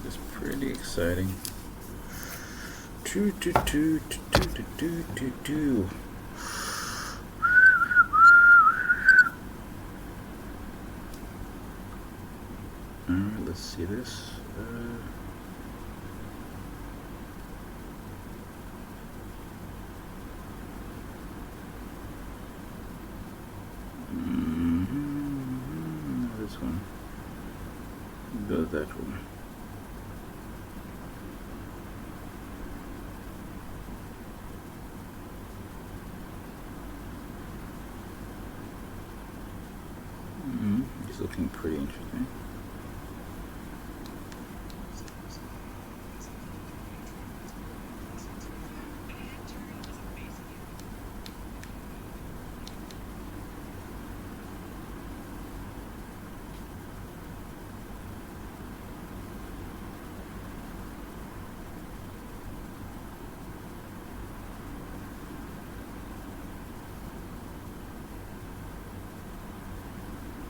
is pretty exciting. Alright, let's see this. This one. Go that one. It's looking pretty interesting.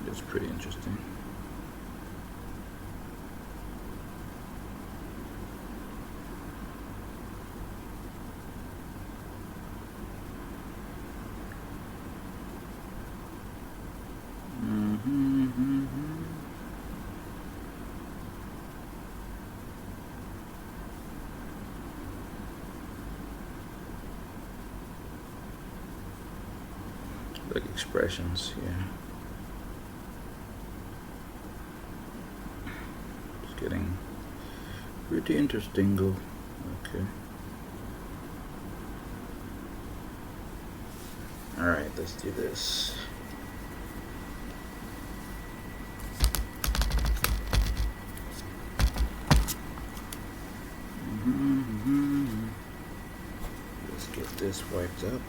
It's pretty interesting. Like expressions, yeah. It's getting pretty interesting, though. Okay. Alright, let's do this. Let's get this wiped up.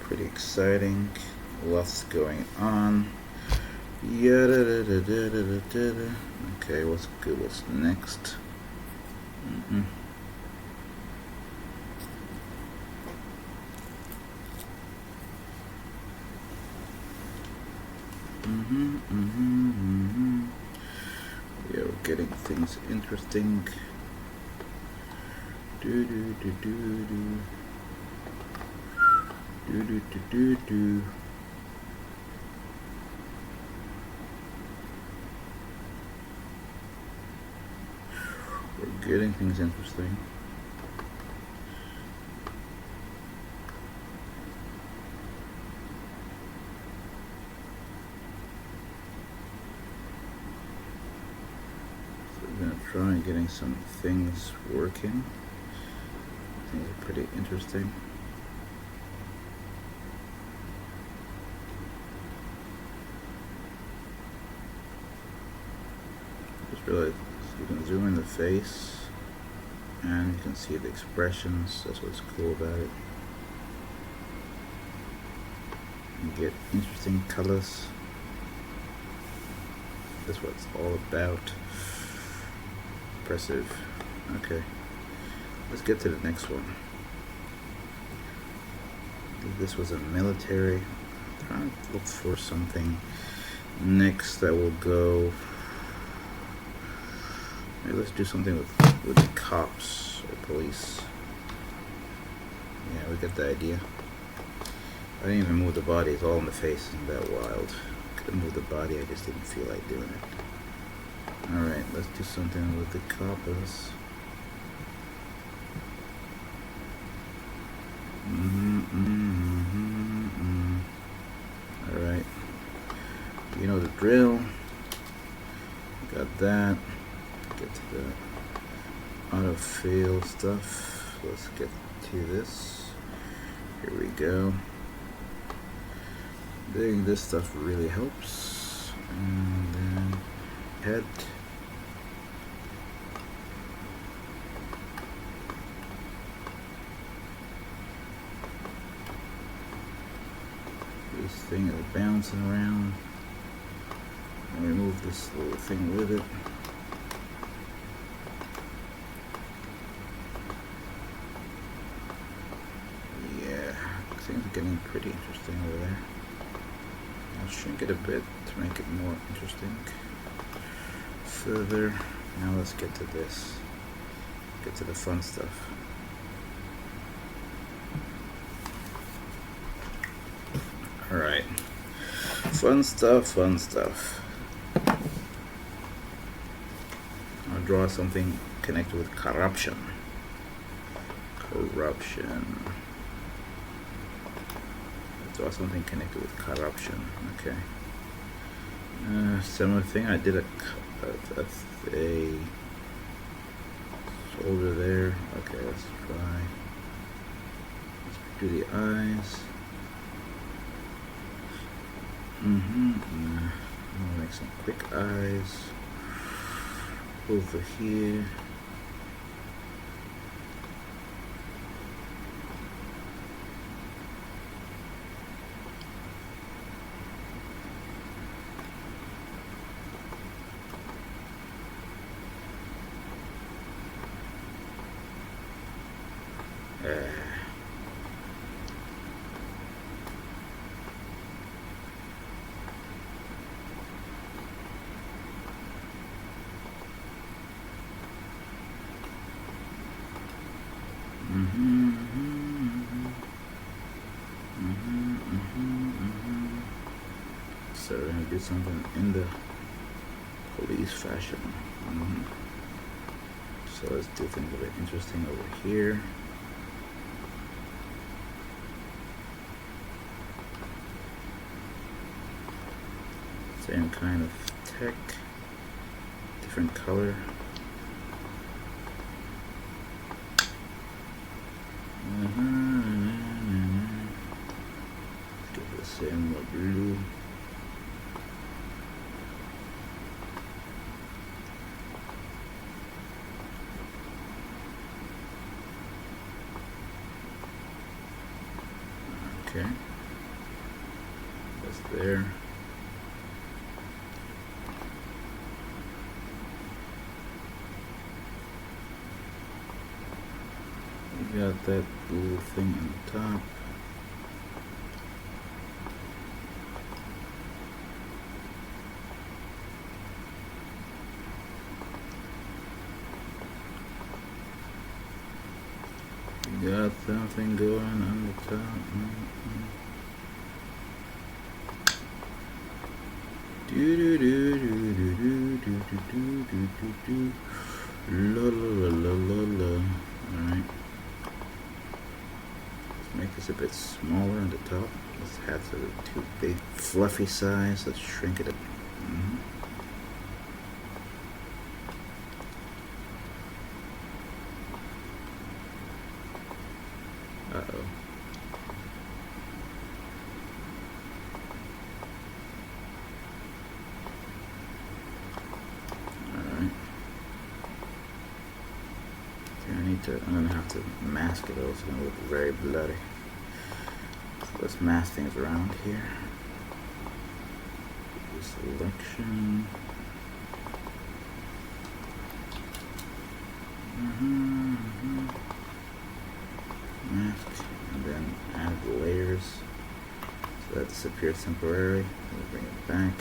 Pretty exciting. Lots going on. Okay, what's good? What's next? Yeah, we're getting things interesting. We're getting things interesting. So we're gonna try getting some things working. Things are pretty interesting. Just realized you can zoom in the face and you can see the expressions. That's what's cool about it. You get interesting colors. That's what it's all about. Impressive. Okay, let's get to the next one. This was a military. I'm trying to look for something next that will go. Maybe let's do something with the cops or police. Yeah, we got the idea. I didn't even move the body. It's all in the face. Isn't that wild? Couldn't move the body. I just didn't feel like doing it. Alright, let's do something with the coppers. Alright. You know the drill. Got that. Get to the autofill stuff. Let's get to this. Here we go. I think this stuff really helps. And then head. This thing is bouncing around. And remove this little thing with it. Things are getting pretty interesting over there. I'll shrink it a bit to make it more interesting. further. Now let's get to this. Get to the fun stuff. Alright. Fun stuff, fun stuff. I'll draw something connected with corruption. Corruption. I'll draw something connected with corruption. Okay. Similar thing. I did a shoulder there. Okay, let's try. Let's do the eyes. I'll make some quick eyes over here. So we're gonna do something in the police fashion. So let's do things a bit interesting over here. Same kind of tech, different color. Give the same blue. Okay, that's there. We got that little thing on the top. We got something going on the top. Do do do do do do do do do do do. La la la la la. All right. Make this a bit smaller on the top. Let's have the too big fluffy size. Let's shrink it a bit. Uh-oh. Alright. I'm gonna have to mask it, or it's gonna look very bloody. So let's mask things around here. Selection. Mask, and then add the layers. So that disappears temporarily. We'll bring it back.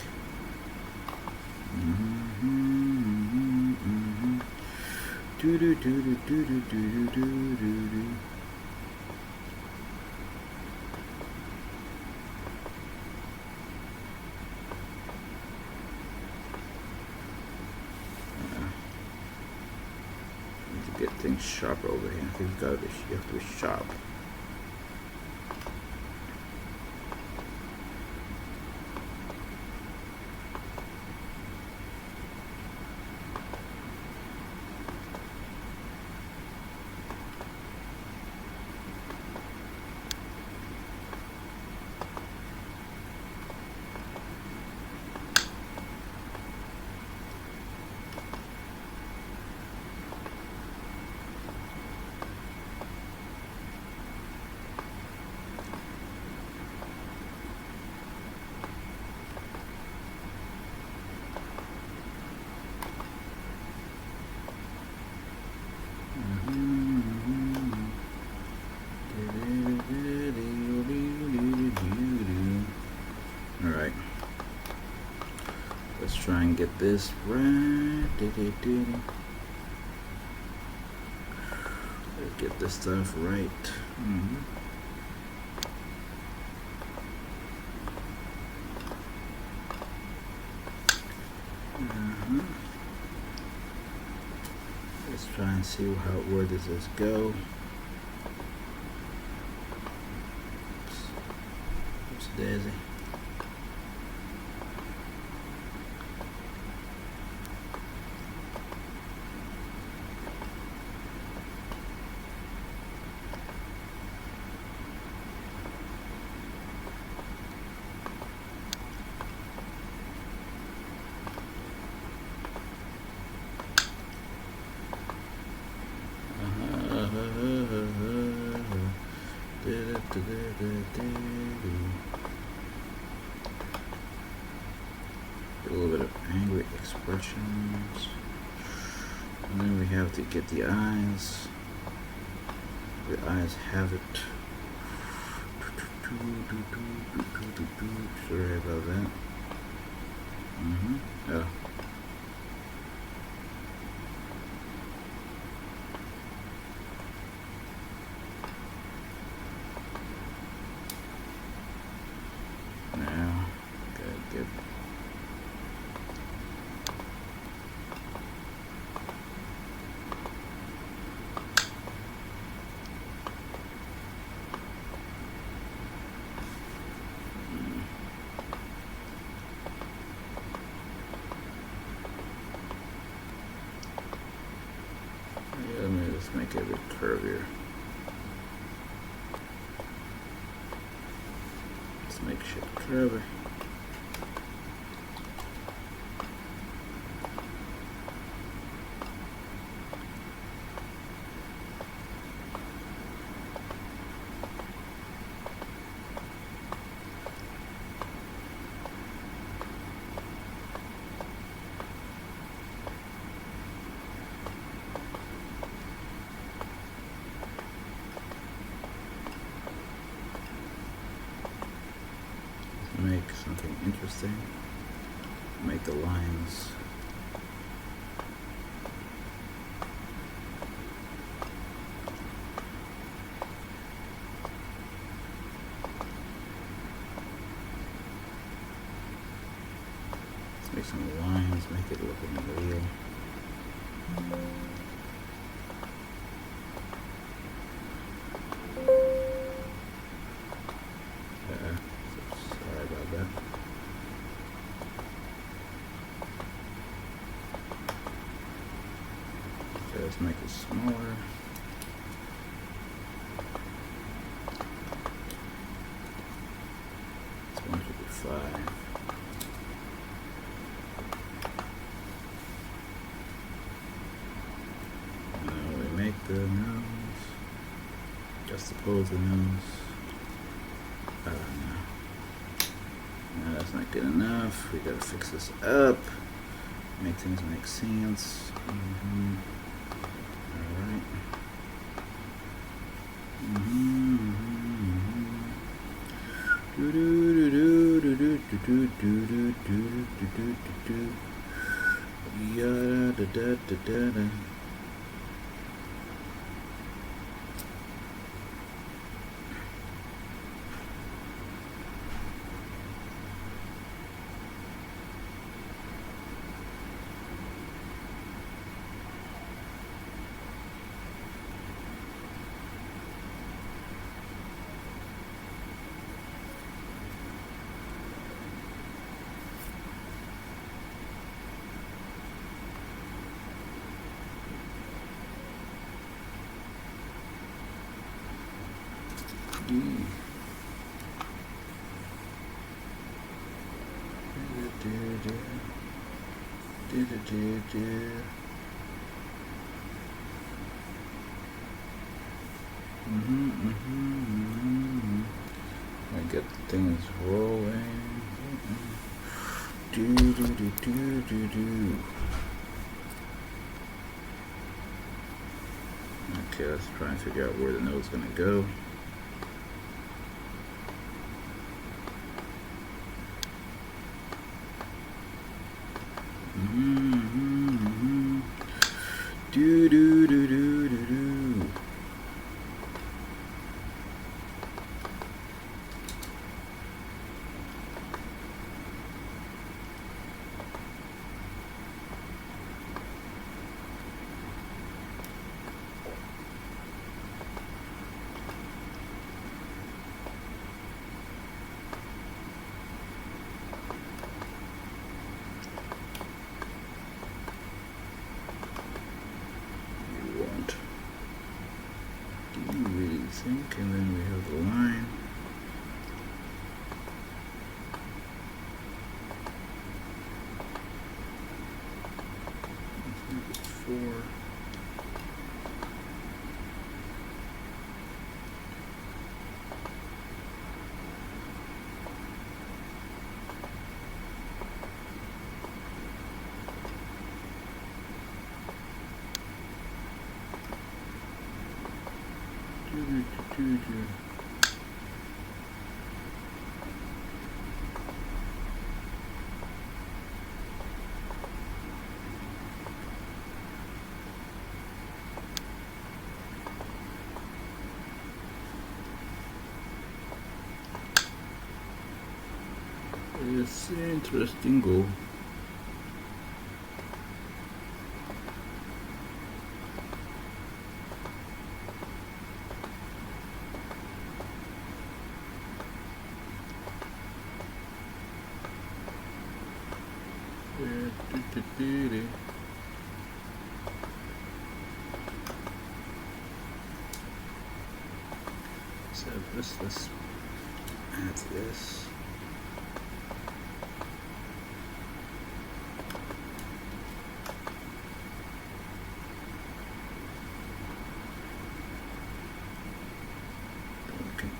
Do do do do do do do do do do. Need to get things sharper over here. I think you have to be sharp. and get this right. Let's get this stuff right. Let's try and see where does this go. Oops, daisy. A little bit of angry expressions, and then we have to get the eyes. The eyes have it. Sorry about that. Yeah. Now, gotta get. Let me just make it a bit curvier. Let's make shit curvy. Make something interesting. Make the lines. Let's make some lines, make it look real. Sorry about that. Okay, let's make it smaller. It's 155. Now we make the nose. Just suppose the nose. I don't know. No, that's not good enough. We gotta fix this up. Make things make sense. Alright. Yada da da da da. I get things rolling. Okay, let's try and figure out where the note's gonna go. Do do do do do do. And then we have the line. Let's make it 4. It's interesting goal. So let's add this.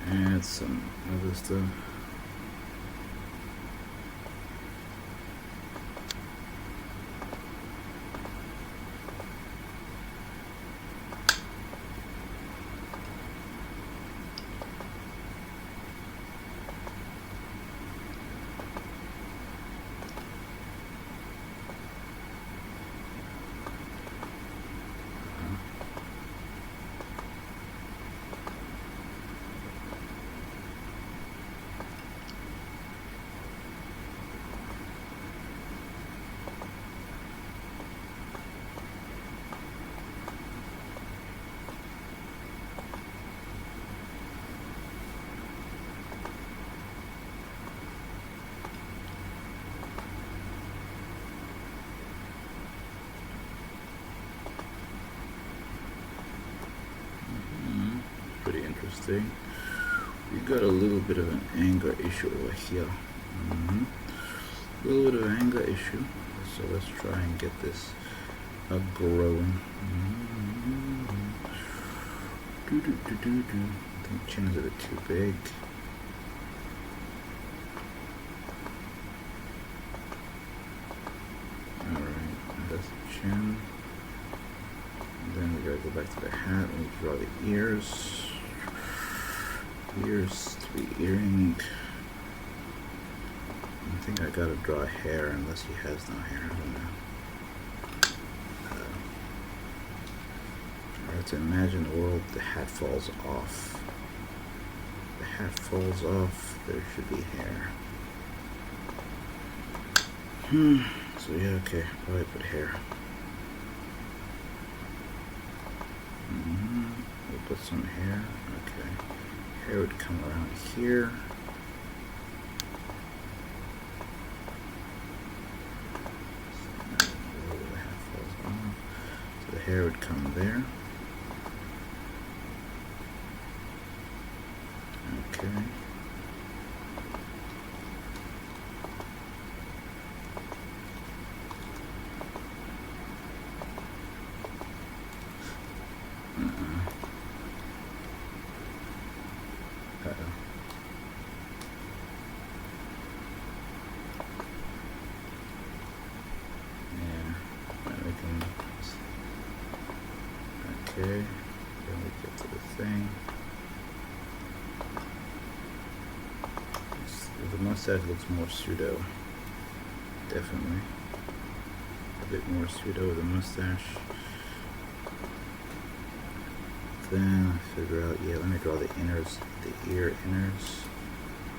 Add some other stuff. Pretty interesting. We got a little bit of an anger issue over here. A little bit of an anger issue. So let's try and get this growing. I think chin's a bit too big. Alright, that's the chin. And then we gotta go back to the hat and draw the ears. Ears, 3 earring. I think I gotta draw a hair unless he has no hair. I don't know. I have to imagine a world the hat falls off. The hat falls off, there should be hair. So yeah, okay, probably put hair. We'll put some hair, okay. Hair would come around here. So the hair would come there. Okay. Okay, then we get to the thing. The mustache looks more pseudo. Definitely. A bit more pseudo with the mustache. then figure out, yeah, let me draw the inners, the ear inners.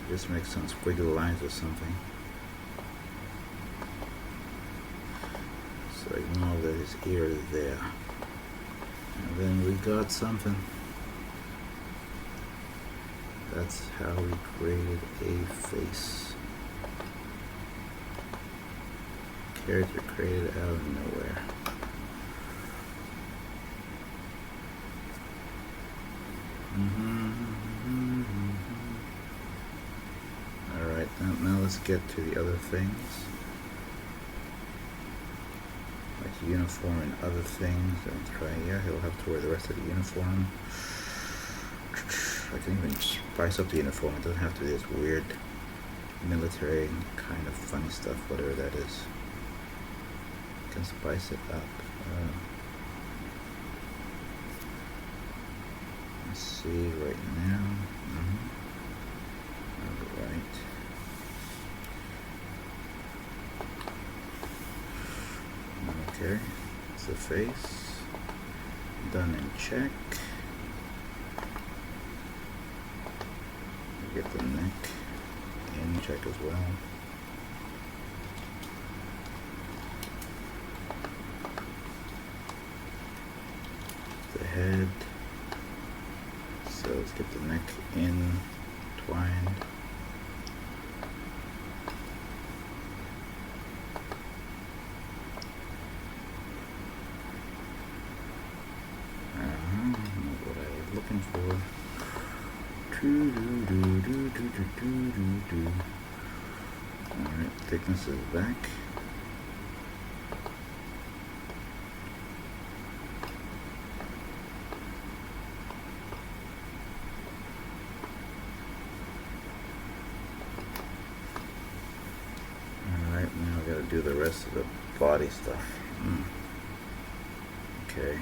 Just make some squiggly lines or something. So I know that his ear is there. And then we got something. That's how we created a face. Character created out of nowhere. Alright, now let's get to the other things. Like uniform and other things. And try, yeah, he'll have to wear the rest of the uniform. I can even spice up the uniform. It doesn't have to be this weird military kind of funny stuff, whatever that is. You can spice it up. Let's see right now. Alright. Okay, it's the face. Done and check. Get the neck in check as well. The head. So let's get the neck in twined. What I was looking for. Alright, thickness is back. Alright, now I gotta do the rest of the body stuff. Okay.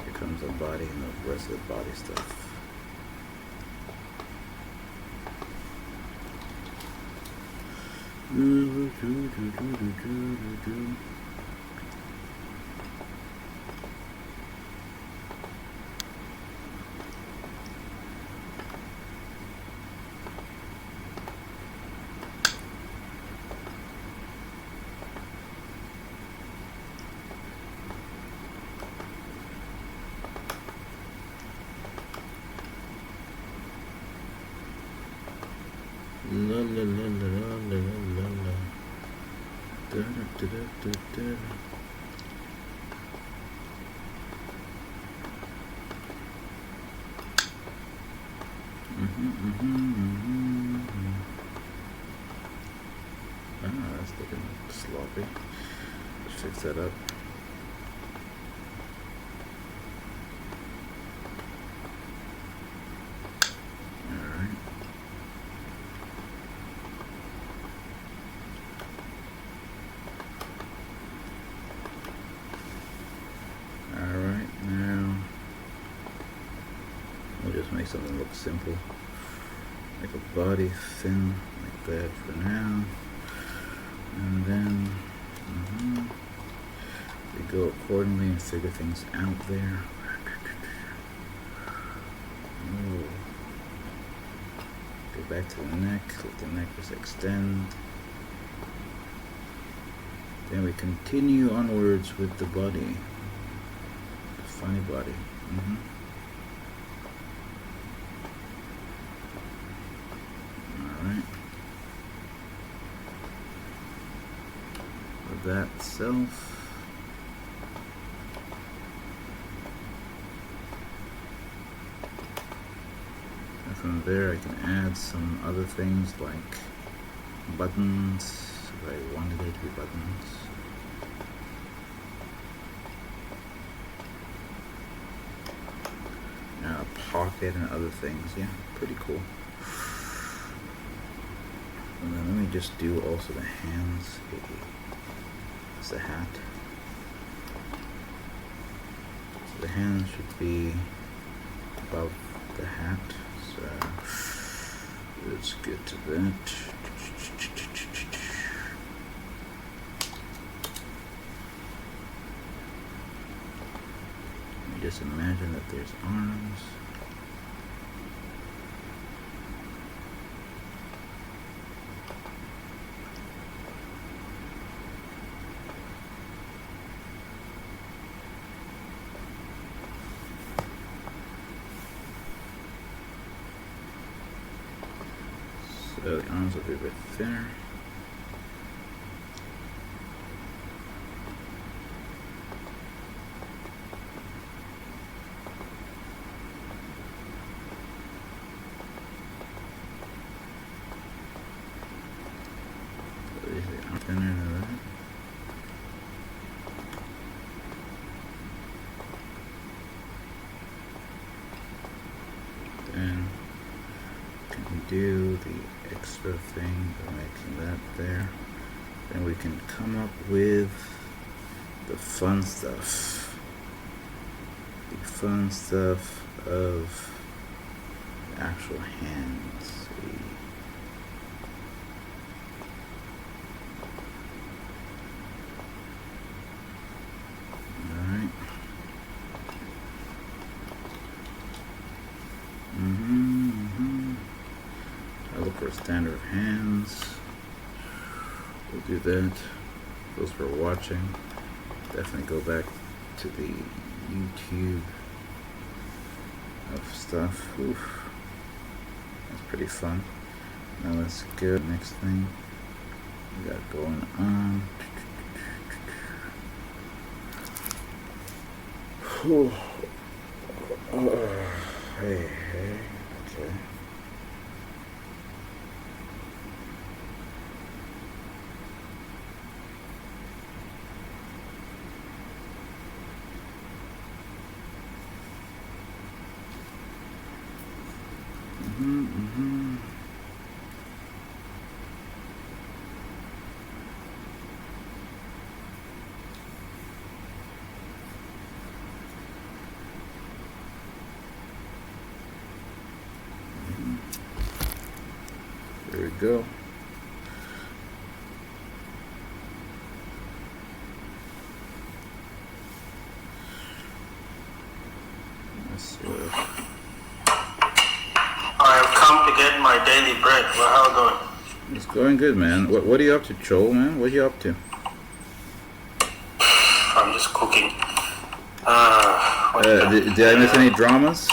Here comes the body and the rest of the body stuff. La la la la la la la la. Da da da da da. Ah, that's looking sloppy. Let's fix that up. Make something look simple, like a body thin like that for now, and then we go accordingly and figure things out there. Go back to the neck, let the neck just extend. Then we continue onwards with the body, the funny body. That self. And from there I can add some other things like buttons, if I wanted there to be buttons. A pocket and other things, yeah, pretty cool. And then let me just do also the hands. That's the hat. So the hands should be above the hat. So let's get to that. just imagine that there's arms. So the arms will be a bit thinner. So these are thinner than that. Then can do the extra thing by making that there. Then we can come up with the fun stuff. The fun stuff of the actual hands. Alright. I look for a standard of hands. We'll do that. Those for watching. Definitely go back to the YouTube of stuff. Oof. That's pretty fun. Now let's go next thing we got going on. Hey, okay. There we go. I have come to get my daily bread. Well, how it going? It's going good, man. What are you up to, Joel, man? What are you up to? I'm just cooking. Did I miss any dramas?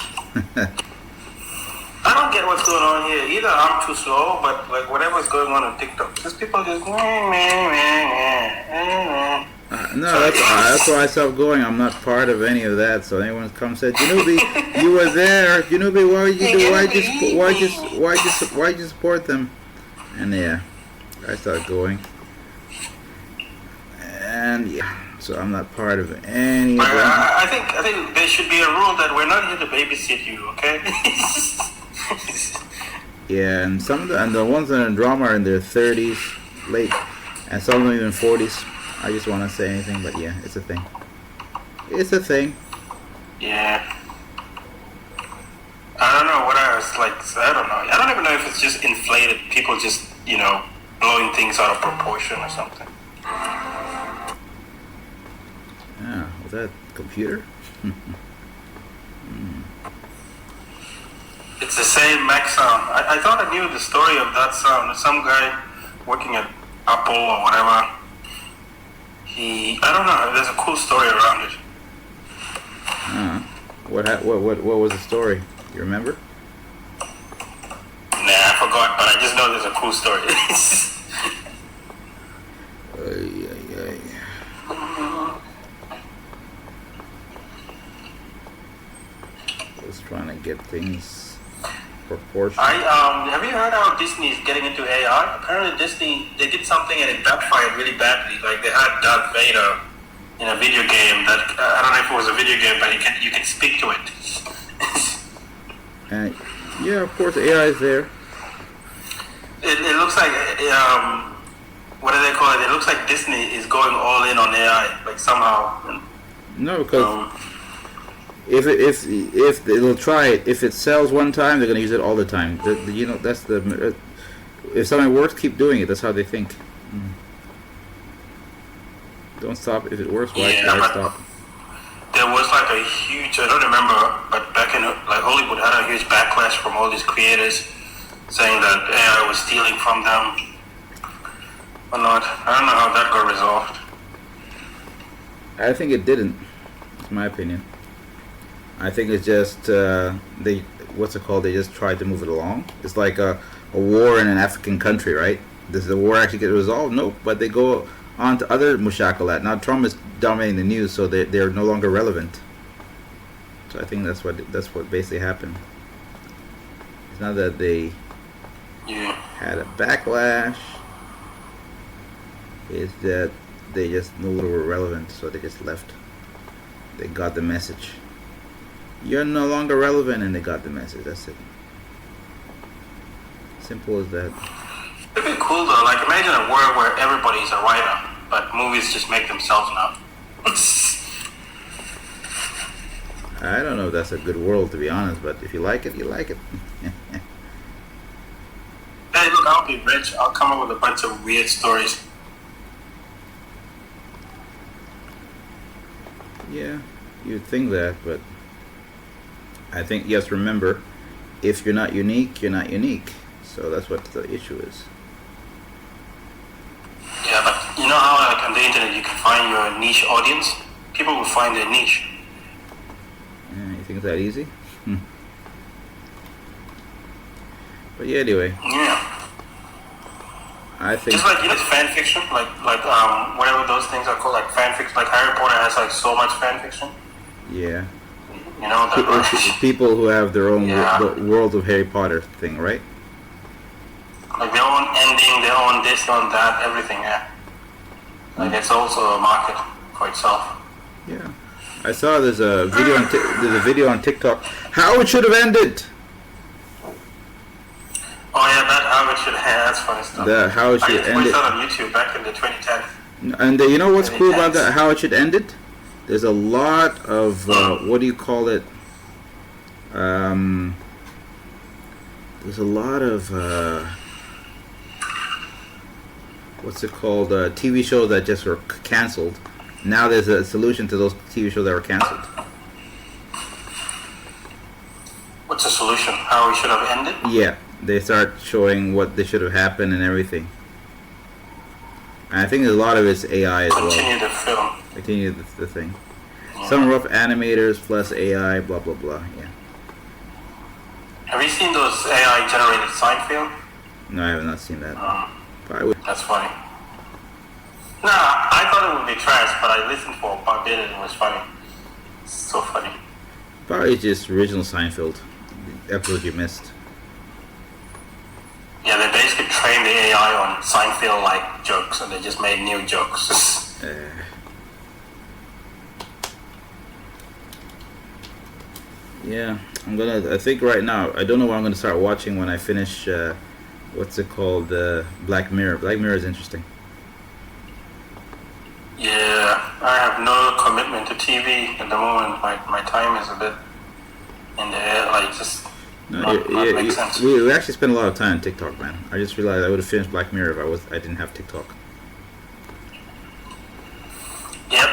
I don't get what's going on here. Either I'm too slow, but like whatever's going on TikTok, just people just. No, that's why I stopped going. I'm not part of any of that. So anyone comes and said, Janubi, you were there. Janubi, why you support them? And yeah, I started going. And yeah, so I'm not part of any of that. I think there should be a rule that we're not here to babysit you, okay? Yeah, and the ones that are in drama are in their 30s, late, and some of them even 40s. I just want to say anything, but yeah, it's a thing. It's a thing. Yeah. I don't know what I was like. I don't know. I don't even know if it's just inflated. People just, blowing things out of proportion or something. Yeah, was that computer? It's the same Mac sound. I thought I knew the story of that sound. Some guy working at Apple or whatever. I don't know. There's a cool story around it. What was the story? You remember? Nah, I forgot, but I just know there's a cool story. Just trying to get things proportional. Have you heard how Disney is getting into AI? Apparently Disney, they did something and it backfired really badly. Like they had Darth Vader in a video game that, I don't know if it was a video game, but you can speak to it. Yeah, of course AI is there. It looks like, what do they call it? It looks like Disney is going all in on AI, like somehow. No, because if they'll try it, if it sells one time, they're gonna use it all the time. That's the if something works, keep doing it. That's how they think. Don't stop if it works. Why stop? there was like a huge, I don't remember, but back in like Hollywood had a huge backlash from all these creators saying that AI was stealing from them or not. I don't know how that got resolved. I think it didn't. It's my opinion. I think it's just they what's it called? They just tried to move it along. It's like a war in an African country, right? Does the war actually get resolved? Nope. But they go on to other mushakalat. Now Trump is dominating the news, so they're no longer relevant. So I think that's what basically happened. It's not that they had a backlash. It's that they just no longer were relevant, so they just left. They got the message. You're no longer relevant, and they got the message. That's it. Simple as that. It'd be cool though. Like imagine a world where everybody's a writer, but movies just make themselves now. I don't know if that's a good world, to be honest, but if you like it, you like it. Hey, look, I'll be rich. I'll come up with a bunch of weird stories. Yeah, you'd think that, but I think, yes, remember, if you're not unique, you're not unique. So that's what the issue is. Yeah, but you know how like on the internet you can find your niche audience? People will find their niche. Yeah, you think it's that easy? But yeah, anyway, Yeah. I think... Just like you know, fan fiction, like whatever those things are called, like fan fiction. Like Harry Potter has like so much fan fiction. Yeah. You know that. People who have their own Yeah. world of Harry Potter thing, right? Like their own ending, their own this, their own that, everything. Yeah. Like it's also a market for itself. Yeah. I saw there's a video on TikTok how it should have ended. Oh yeah, that how it should have. That's funny stuff. How it should I end just it. watched that on YouTube back in the 2010s. And you know what's cool about that? How it should end it? There's a lot of what do you call it? There's a lot of what's it called? TV shows that just were canceled. Now there's a solution to those TV shows that were canceled. What's the solution? How we should have ended? Yeah, they start showing what they should have happened and everything. And I think a lot of it's AI as well. Continue the film. Continue the thing. Some rough animators plus AI, blah blah blah. Yeah. Have you seen those AI generated Seinfeld? No, I have not seen that. Probably would. That's funny. Nah, I thought it would be trash, but I listened for a bit and it was funny. So funny. Probably just original Seinfeld, the episode you missed. Yeah, they basically trained the AI on Seinfeld-like jokes, and they just made new jokes. Yeah, I think right now, I don't know what I'm gonna start watching when I finish, what's it called, Black Mirror. Black Mirror is interesting. Yeah, I have no commitment to TV at the moment. My time is a bit in the air, like just not makes sense. We actually spend a lot of time on TikTok, man. I just realized I would have finished Black Mirror if I didn't have TikTok. Yep.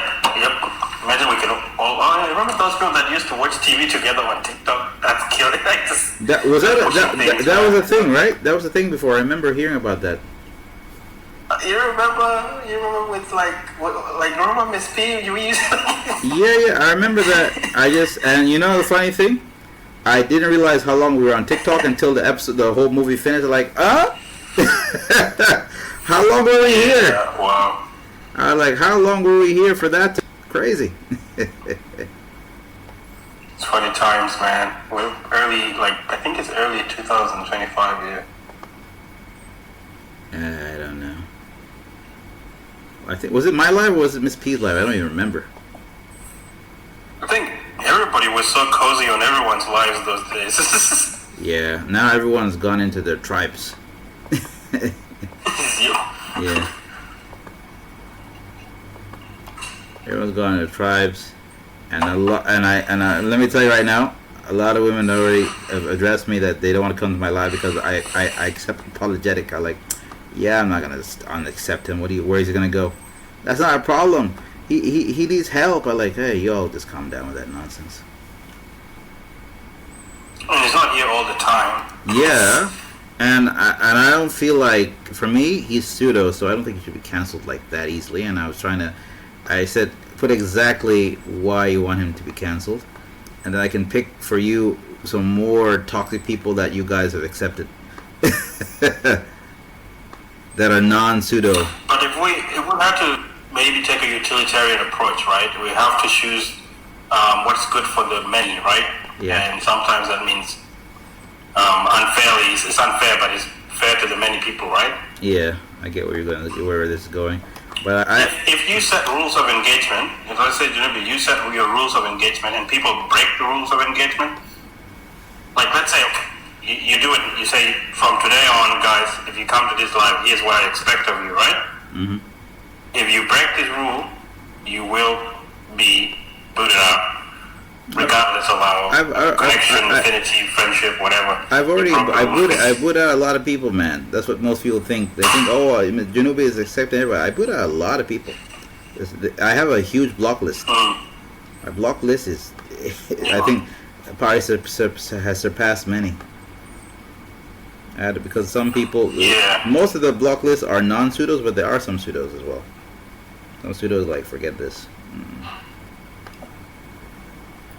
Imagine we could all. I remember those people that used to watch TV together on TikTok. That's killing. Like just that was that was a thing, right? That was a thing before. I remember hearing about that. You remember with remember Miss P? You used. Yeah, I remember that. And you know the funny thing, I didn't realize how long we were on TikTok until the whole movie finished. Like, how long were we here? Yeah, wow. I was like, how long were we here for that? Crazy. It's funny times, man. We're early, I think it's early 2025 here. I don't know. I think, was it my live or was it Miss P's live? I don't even remember. I think everybody was so cozy on everyone's lives those days. Yeah, now everyone's gone into their tribes. Yeah. Everyone's gone into tribes, and let me tell you right now, a lot of women already have addressed me that they don't want to come to my live because I accept apologetic. I'm like, yeah, I'm not gonna unaccept him. Where is he gonna go? That's not a problem. he needs help. I'm like, hey, yo, just calm down with that nonsense. I mean, he's not here all the time. Yeah, and I don't feel like, for me, he's pseudo, so I don't think he should be canceled like that easily. And I said, put exactly why you want him to be canceled, and then I can pick for you some more toxic people that you guys have accepted that are non-pseudo. But if we have to maybe take a utilitarian approach, right? We have to choose what's good for the many, right? Yeah. And sometimes that means unfairly. It's unfair, but it's fair to the many people, right? Yeah, I get where this is going. But if you set rules of engagement, if let's say you set your rules of engagement and people break the rules of engagement, like let's say you do it, you say from today on, guys, if you come to this live, here's what I expect of you, right? Mm-hmm. If you break this rule, you will be booted out. Regardless of our connection, affinity, friendship, whatever. I boot out a lot of people, man. That's what most people think. They think, oh, Junube is accepting everybody. I boot out a lot of people. I have a huge block list. My block list is, I think, probably has surpassed many. Because some people, most of the block lists are non-pseudos, but there are some pseudos as well. Some pseudos like, forget this.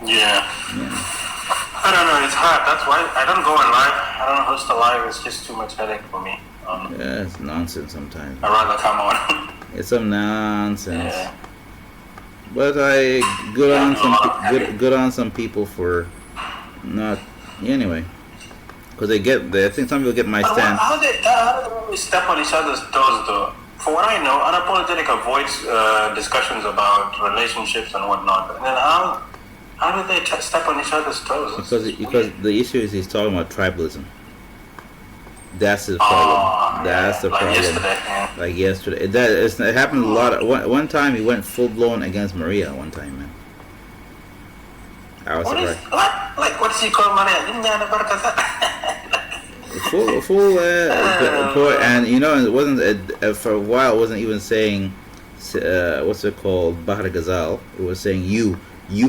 Yeah. I don't know, it's hard. That's why I don't go on live. I don't host a live. It's just too much headache for me. Yeah, it's nonsense sometimes. I'd rather come on. It's some nonsense. Yeah. But I good on some people for not anyway. Because I think some people get my stance. How do they step on each other's toes though? For what I know, Unapologetic avoids discussions about relationships and whatnot. And then how do they step on each other's toes? Because the issue is he's talking about tribalism. That's the problem. That's the problem. Like yesterday. It happened a lot. One time he went full blown against Maria. One time, man. I was surprised. What? Like what's he called Maria? Full and it wasn't for a while. It wasn't even saying what's it called, Bahar Ghazal. It was saying you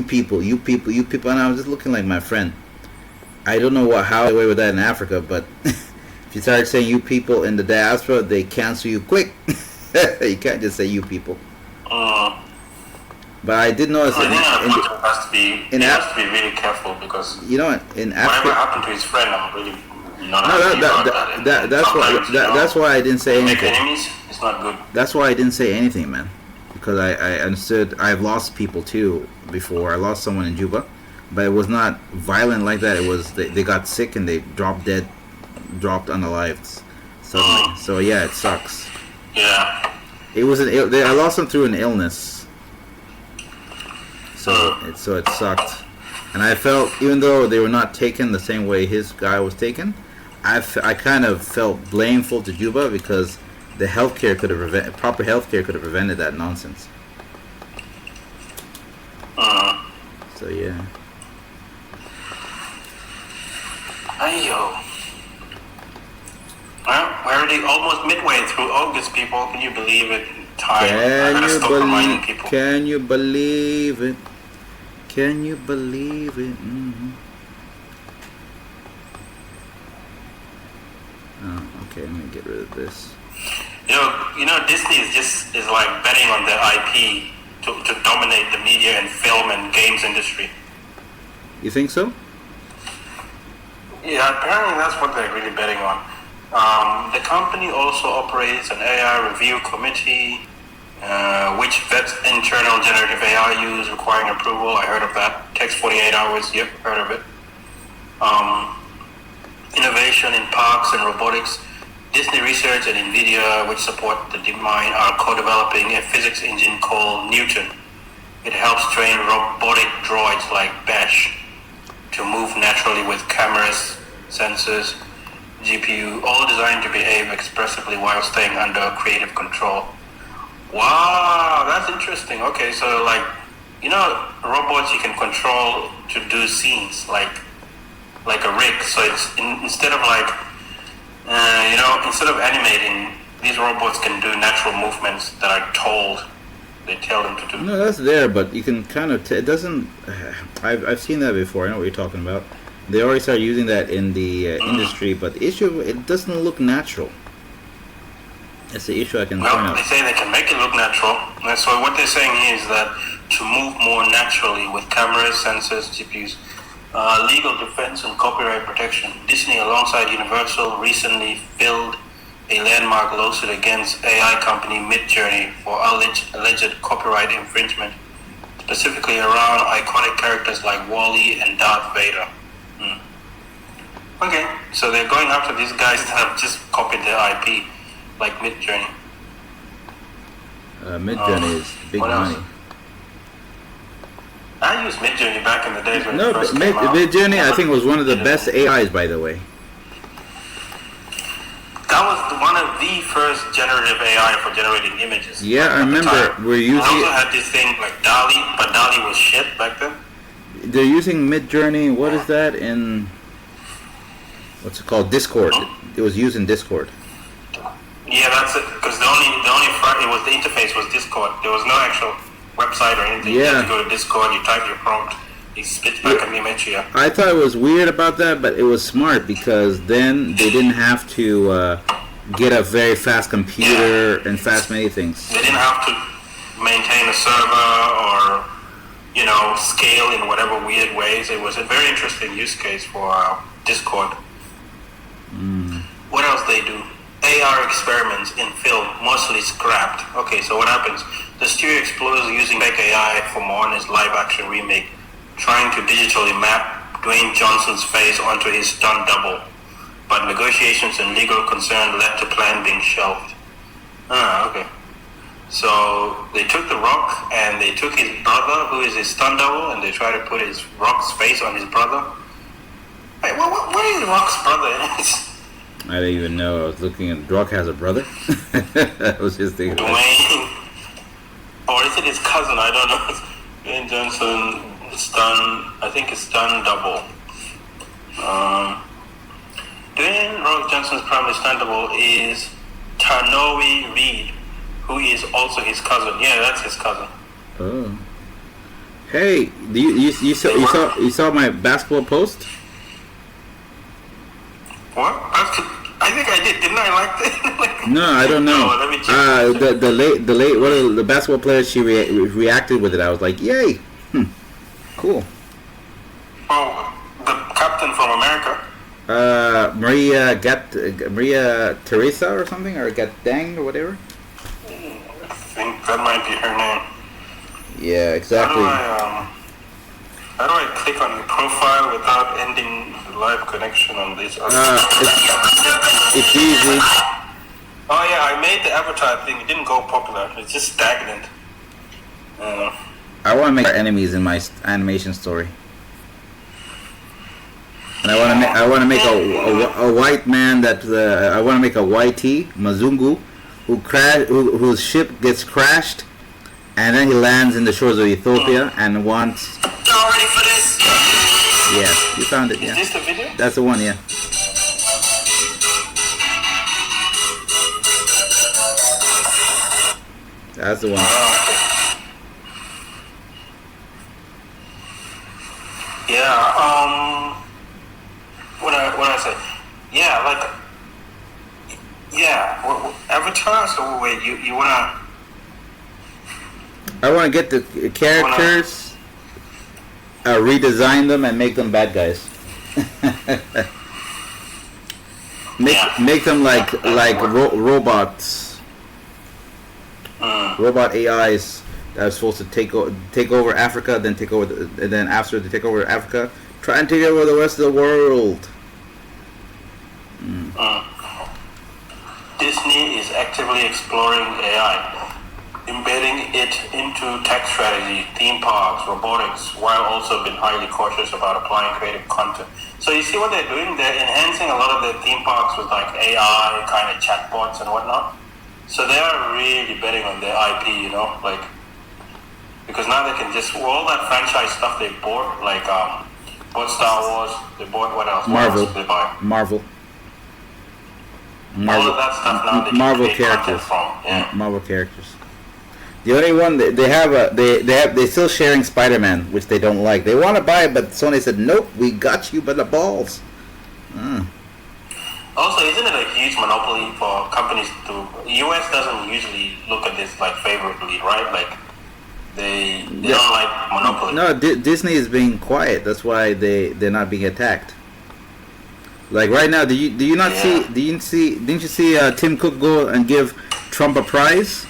people, and I was just looking like my friend. I don't know how I away with that in Africa, but if you start saying you people in the diaspora, they cancel you quick. You can't just say you people. But I did notice has to be really careful because in Africa, whatever happened to his friend, I'm really not happy about that. That's why I didn't say anything. Make enemies, it's not good. That's why I didn't say anything, man. Because I understood. I've lost people too before. I lost someone in Juba, but it was not violent like that. It was they got sick and they dropped unalived suddenly. So yeah, it sucks. Yeah. It was I lost them through an illness. So it sucked, and I felt, even though they were not taken the same way his guy was taken, I kind of felt blameful to Juba because the proper healthcare could have prevented that nonsense. So yeah. Ayo. Well, we're already almost midway through August, people. Can you believe it? Can you believe it? Can you believe it? Mm-hmm. Oh, okay. Let me get rid of this. You know, Disney is like betting on their IP to dominate the media and film and games industry. You think so? Yeah, apparently that's what they're really betting on. The company also operates an AI review committee, which vets internal generative AI use requiring approval. I heard of that. Takes 48 hours. Yep, heard of it. Innovation in parks and robotics. Disney Research and NVIDIA, which support the DeepMind, are co-developing a physics engine called Newton. It helps train robotic droids like Bash to move naturally with cameras, sensors, GPU, all designed to behave expressively while staying under creative control. Wow, that's interesting. Okay, so robots you can control to do scenes like a rig. So it's instead of instead of animating, these robots can do natural movements that are told they tell them to do. No, that's there, but you can kind of it doesn't. I've seen that before. I know what you're talking about. They already started using that in the industry, but the issue it doesn't look natural. That's the issue I can point Well, out. they say they can make it look natural. And so what they're saying here is that to move more naturally with cameras, sensors, GPUs, legal defense and copyright protection. Disney, alongside Universal, recently filed a landmark lawsuit against AI company Midjourney for alleged copyright infringement, specifically around iconic characters like Wall-E and Darth Vader. Okay, so they're going after these guys that have just copied their IP, like Midjourney. Midjourney is big what else? money. I used Midjourney back in the days when No, it first came out. Midjourney I think was one of the best AIs, by the way. That was one of the first generative AI for generating images. Yeah, I at the remember time. we're We using also it. had this thing like DALL-E, but DALL-E was shit back then. They're using Midjourney. What is that in? What's it called? Discord. It was used in Discord. Yeah, that's it. Because the only front, it was the interface was Discord. There was no actual website or anything. You Yeah. had to go to Discord. You type your prompt. It spits back an image. Yeah. I thought it was weird about that, but it was smart because then they didn't have to get a very fast computer and fast many things. They didn't have to maintain a server or scale in whatever weird ways. It was a very interesting use case for Discord. What else they do? AR experiments in film, mostly scrapped. Okay, so what happens? The studio explores using fake AI for Moana's live-action remake, trying to digitally map Dwayne Johnson's face onto his stunt double. But negotiations and legal concern led to plan being shelved. Okay. So they took The Rock and they took his brother, who is his stunt double, and they tried to put his Rock's face on his brother. Wait, what is Rock's brother? I didn't even know. I was looking at Rock has a brother. I was just thinking. Dwayne, or is it his cousin? I don't know. Dwayne Johnson, I think it's stunt double. Dwayne Rock Johnson's primary stunt double is Tanoi Reed, who is also his cousin. Yeah, that's his cousin. Oh. Hey, you saw my basketball post? What? I think I did. Didn't I like that? No, I don't know. No, let me check. The late one of the basketball players she reacted with it. I was like, yay, cool. Oh, the captain from America. Maria Teresa or something, or Gatdang or whatever. I think that might be her name. Yeah, exactly. How do I click on the profile without ending the live connection on this? It's easy. Oh yeah, I made the avatar thing. It didn't go popular. It's just stagnant. I want to make enemies in my animation story, and I want to make a white man that I want to make a YT Mazungu whose ship gets crashed, and then he lands in the shores of Ethiopia and wants. Y'all ready for this? Yeah, you found it. Is Yeah, this the video? that's the one. Yeah. That's the one. Yeah. What I say? Yeah, like. Yeah. Avatar. So wait, you wanna? I want to get the characters, redesign them, and make them bad guys. Make them like robots, robot AIs that are supposed to take over Africa, then and then after they take over Africa, try and take over the rest of the world. Disney is actively exploring AI, embedding it into tech strategy, theme parks, robotics, while also being highly cautious about applying creative content. So you see what they're doing? They're enhancing a lot of their theme parks with like AI kind of chatbots and whatnot. So they are really betting on their IP, like, because now they can just, all that franchise stuff they bought, like bought Star Wars, they bought what else? Marvel. What else did they buy? Marvel. All of that stuff now they can Marvel create content characters. from. Yeah. Marvel characters. The only one they're still sharing Spider-Man, which they don't like. They want to buy it, but Sony said nope. We got you by the balls. Also, isn't it a huge monopoly for companies to? U.S. doesn't usually look at this like favorably, right? Like they don't like monopoly. No, Disney is being quiet. That's why they're not being attacked. Like right now, do you not see? Didn't you see Tim Cook go and give Trump a prize?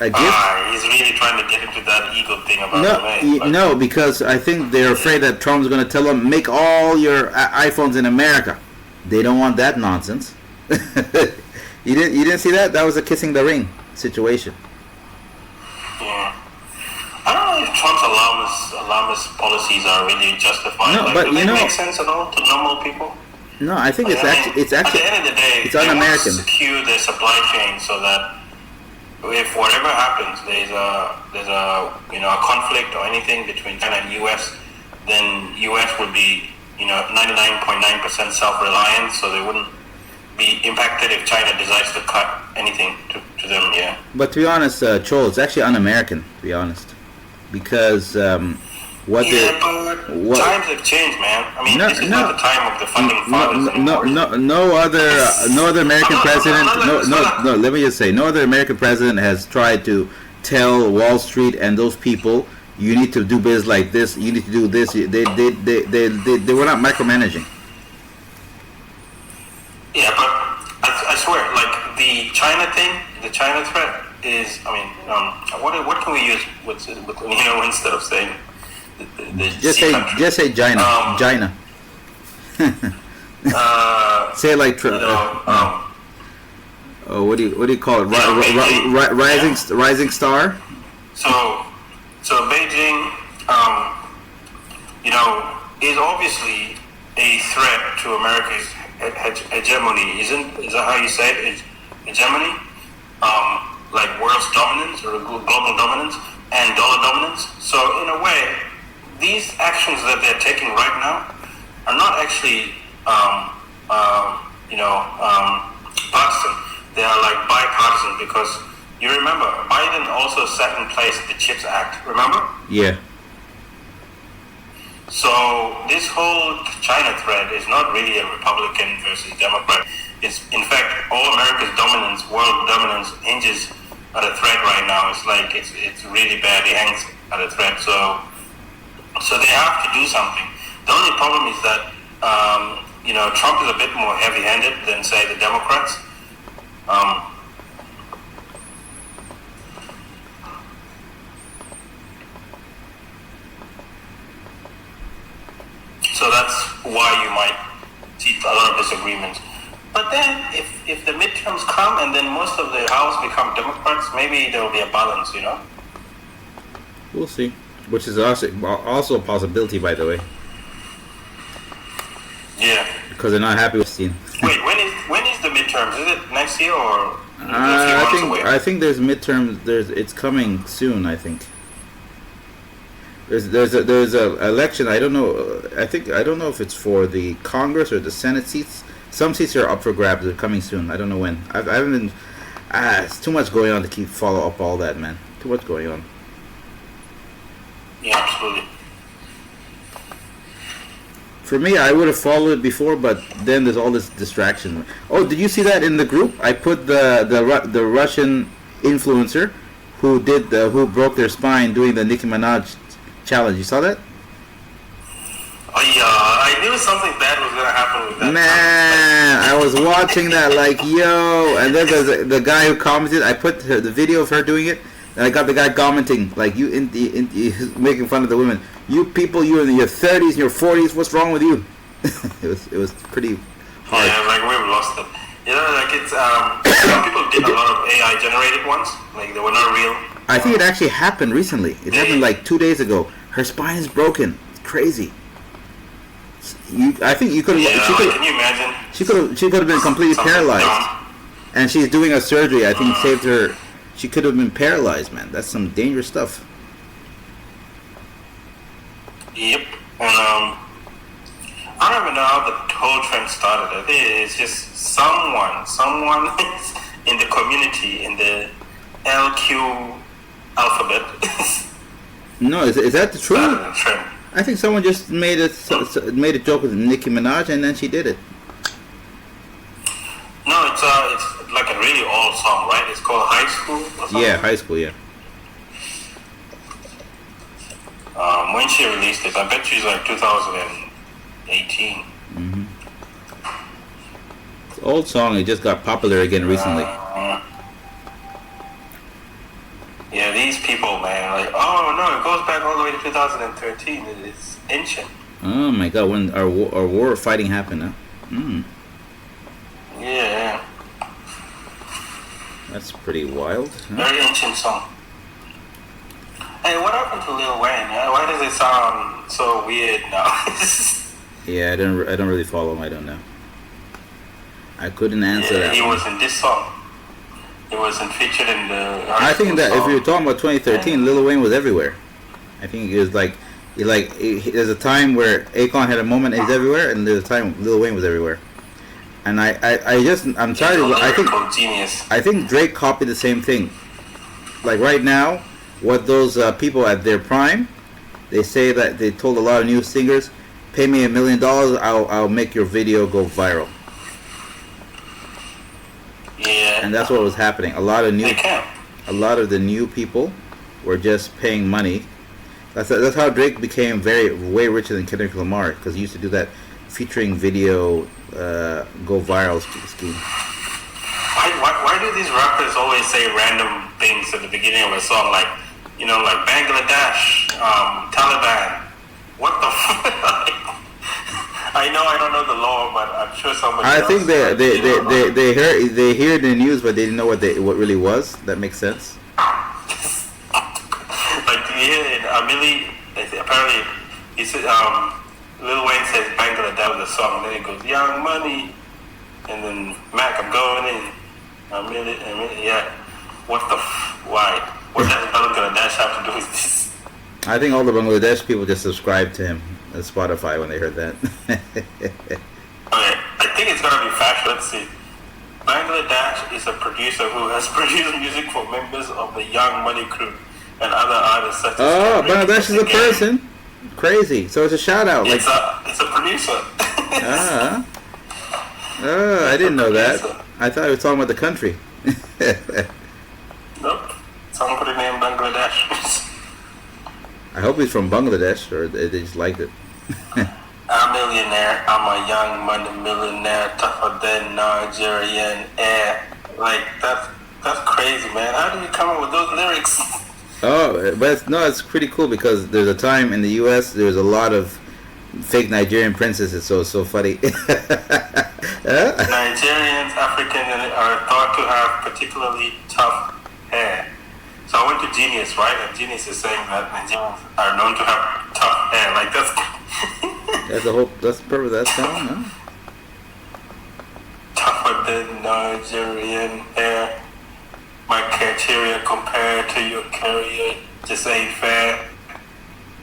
A gift? He's really trying to get into that ego thing about No, because I think they're afraid that Trump's going to tell them make all your iPhones in America. They don't want that nonsense. You didn't see that? That was a kissing the ring situation. Yeah. I don't know if Trump's alarmist policies are really justified. No, like, but do they make sense at all to normal people? No, I think it's actually at the end of the day, it's un-American. They want to secure their supply chain so that if whatever happens, there's a a conflict or anything between China and U.S., then U.S. would be 99.9% self-reliant, so they wouldn't be impacted if China decides to cut anything to them. Yeah. But to be honest, Chol, it's actually un-American. To be honest, because times have changed, man. I mean, this is not the time of the funding fathers. No other American president. No. Let me just say, no other American president has tried to tell Wall Street and those people, you need to do business like this. You need to do this. They were not micromanaging. Yeah, but I swear, like the China thing, the China threat is. I mean, what can we use with instead of saying. Just say China. China. Say it like what do you call it? Rising star. So Beijing, is obviously a threat to America's hegemony. Is that how you say it? Hegemony, like world's dominance or global dominance and dollar dominance. So in a way, these actions that they're taking right now are not actually, partisan. They are like bipartisan because you remember Biden also set in place the CHIPS Act. Remember? Yeah. So this whole China threat is not really a Republican versus Democrat. It's in fact all America's dominance, world dominance, hinges at a threat right now. It's like it's really bad. It hangs at a threat. So they have to do something. The only problem is that Trump is a bit more heavy-handed than say the Democrats. So that's why you might see a lot of disagreements. But then, if the midterms come and then most of the House become Democrats, maybe there will be a balance, We'll see. Which is also a possibility, by the way. Yeah. Because they're not happy with Stein. Wait, when is the midterms? Is it next year or? I think there's midterms. It's coming soon. I think. There's a election. I don't know. I don't know if it's for the Congress or the Senate seats. Some seats are up for grabs. They're coming soon. I don't know when. I haven't been. It's too much going on to keep follow up all that, man. Too much going on. Yeah, absolutely. For me, I would have followed it before, but then there's all this distraction. Oh, did you see that in the group? I put the Russian influencer who broke their spine doing the Nicki Minaj challenge. You saw that? Oh yeah, I knew something bad was gonna happen with that. Man, I was watching that like yo, and then there's the guy who commented. I put the video of her doing it. And I got the guy commenting, like, making fun of the women. You people, you're in your 30s and your 40s, what's wrong with you? It was pretty hard. Yeah, like, we've lost it. Like, it's, some people did a lot of AI-generated ones. Like, they were not real. I think it actually happened recently. It happened, like, 2 days ago. Her spine is broken. It's crazy. I think you could have... Yeah, can you imagine? She could have been completely paralyzed. Dumb. And she's doing a surgery. I think saved her... She could have been paralyzed, man. That's some dangerous stuff. Yep. And I don't even know how the whole trend started. I think it's just someone in the community, in the LQ alphabet. No, is that the truth? Trend. I think someone just made a joke with Nicki Minaj and then she did it. No, it's like a really old song, right? It's called High School or something? Yeah, High School, yeah. When she released it, I bet she's like 2018. Mm-hmm. It's an old song. It just got popular again recently. Yeah, these people, man, like, oh no, it goes back all the way to 2013. It's ancient. Oh my God! When our war fighting happened, huh? Mm. Yeah. That's pretty wild. Huh? Very ancient song. Hey, what happened to Lil Wayne? Why does it sound so weird now? Yeah, I don't really follow him. I don't know. I couldn't answer that. He one. was in this song. He wasn't featured in the. I think that if you're talking about 2013, Lil Wayne was everywhere. I think it was there's a time where Akon had a moment he's everywhere, and there's a time Lil Wayne was everywhere. And I'm sorry. I think Drake copied the same thing. Like right now, what those people at their prime, they say that they told a lot of new singers, "Pay me $1 million, I'll make your video go viral." Yeah. And that's what was happening. A lot of the new people were just paying money. That's how Drake became way richer than Kendrick Lamar, because he used to do that featuring video go viral scheme. Why do these rappers always say random things at the beginning of a song, like Bangladesh, Taliban? What the fuck? I know I don't know the law, but I'm sure somebody. I think they hear the news, but they didn't know what really was. That makes sense. Like you hear in Amelie, apparently he said, Lil Wayne says Bangladesh was the song, and then he goes Young Money, and then Mac, I'm going in. Amelie, yeah. Why? What does Bangladesh have to do with this? I think all the Bangladesh people just subscribed to him on Spotify when they heard that. Okay, I think it's gonna be fashion. Let's see. Bangladesh is a producer who has produced music for members of the Young Money crew and other artists such as. Oh, Bangladesh is a person. Crazy. So it's a shout out. It's a producer. I didn't know that. I thought he was talking about the country. Nope. Someone put it in Bangladesh. I hope he's from Bangladesh, or they just liked it. I'm a millionaire. I'm a young money millionaire, tougher than Nigerian air. Like that's crazy, man. How do you come up with those lyrics? Oh, but it's pretty cool, because there's a time in the U.S. there's a lot of fake Nigerian princesses, so it's so funny. Nigerians, Africans are thought to have particularly tough hair. So I went to Genius, right? And Genius is saying that Nigerians are known to have tough hair. Like that's that's part of that song, huh? Tougher than Nigerian hair. My criteria compared to your career just ain't fair.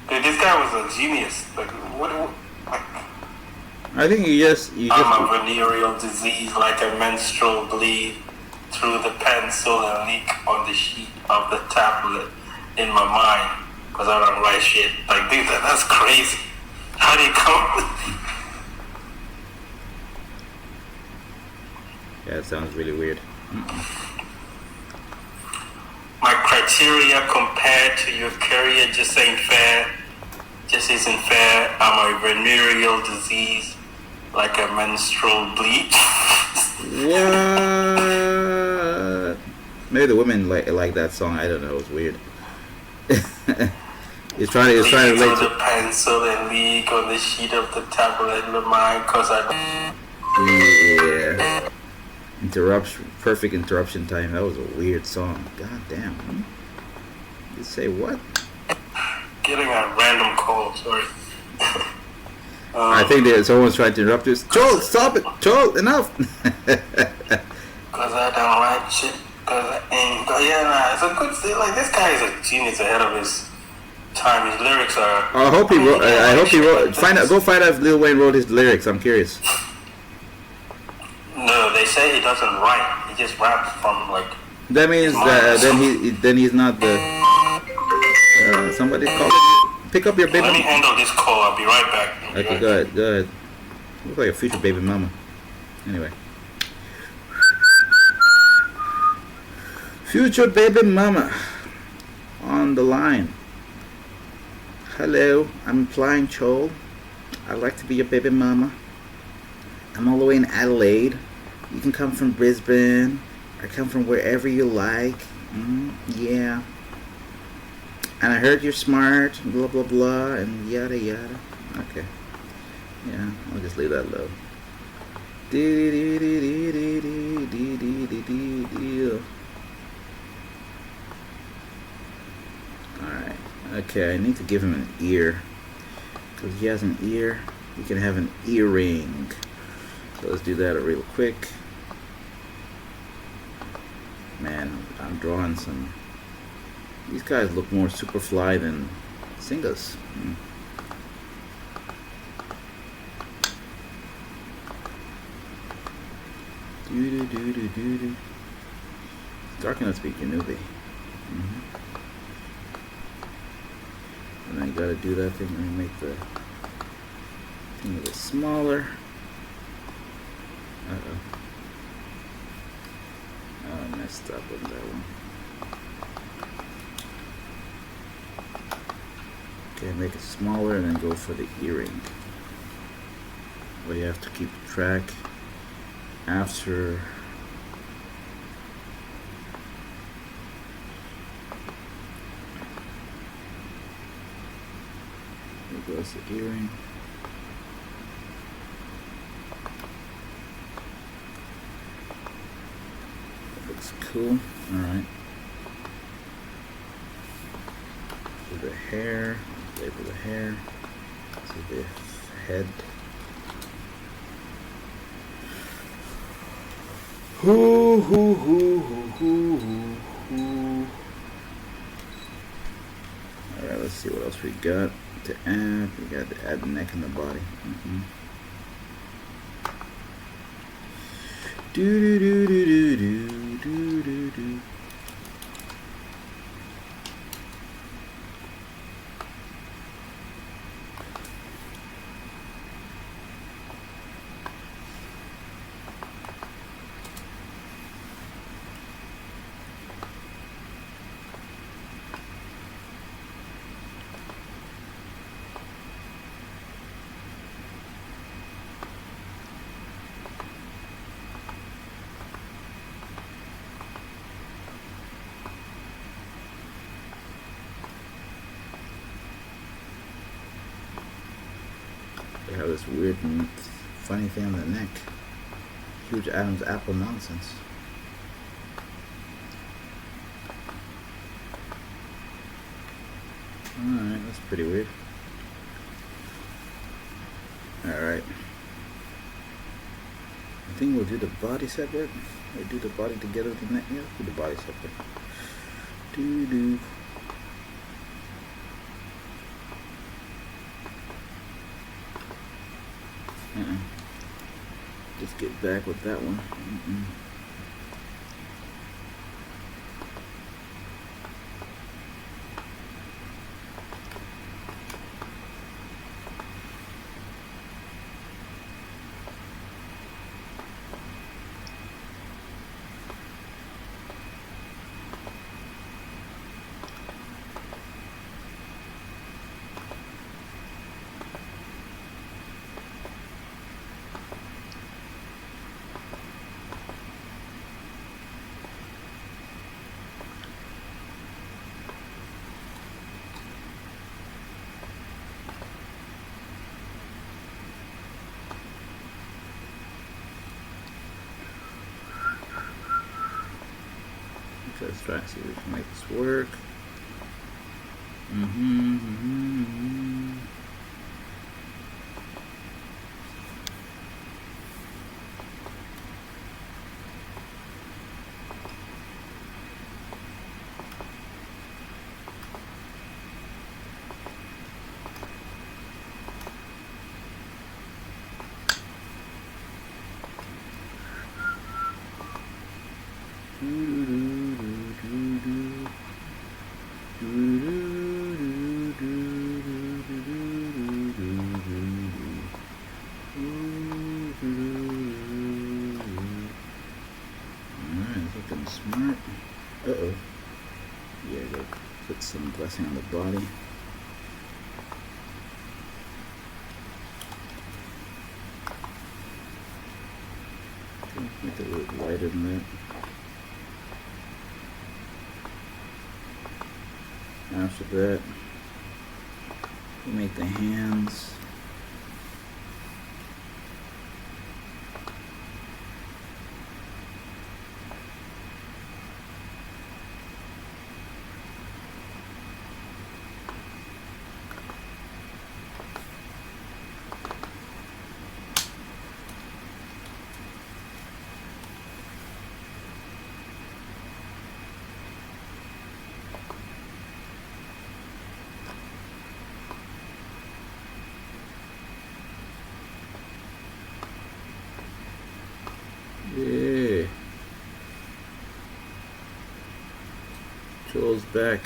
Dude, this guy was a genius. Like what I think you just I'm a venereal disease, like a menstrual bleed through the pencil and leak on the sheet of the tablet in my mind, because I don't write shit. Like, dude, that's crazy. How do you come? Yeah, it sounds really weird. My criteria compared to your career just ain't fair. Just isn't fair. I'm a venereal disease, like a menstrual bleed. What? Maybe the women like that song. I don't know. It's weird. It's trying to relate to the pencil and leak on the sheet of the tablet in my mind, cause yeah. Perfect interruption time. That was a weird song. God damn. You say what? Getting a random call. Sorry. I think someone's trying to interrupt us. Joel, stop it! Joel, enough! Cause I don't write shit. Cause I ain't. It's a good thing. Like this guy is a genius ahead of his time. His lyrics are. I hope he wrote. Go find out if Lil Wayne wrote his lyrics. I'm curious. No, they say he doesn't write. He just raps from like That means then he's not the. Somebody call it. Pick up your baby. Let me handle this call. I'll be right back. Okay, go ahead, go ahead. Look like a future baby mama. Anyway. Future baby mama on the line. Hello, I'm Flying Chol. I'd like to be your baby mama. I'm all the way in Adelaide. You can come from Brisbane or come from wherever you like. Yeah. And I heard you're smart, blah blah blah, and yada yada. Okay. Yeah, I'll just leave that alone. Alright. Okay, I need to give him an ear. Because he has an ear, he can have an earring. So let's do that real quick. Man, I'm drawing some. These guys look more Superfly than Singas. It's dark enough to be Janubi. And then you gotta do that thing and make the thing a bit smaller. Oh, I messed up with that one. Okay, make it smaller and then go for the earring. But you have to keep track after. There goes the earring. That looks cool. Alright. Do the hair. Label the hair. See the head. Alright, let's see what else we got to add. We got to add the neck and the body. Do do do do do do do do. They have this weird and funny thing on the neck. Huge Adam's apple nonsense. Alright, that's pretty weird. Alright. I think we'll do the body separate. We'll do the body together with the neck. Yeah, do the body separate. Do. Just get back with that one. Let's try and see if we can make this work. pressing on the body. Okay, make it a little lighter than that. After that, we make the hands. Yeah. Joel's back.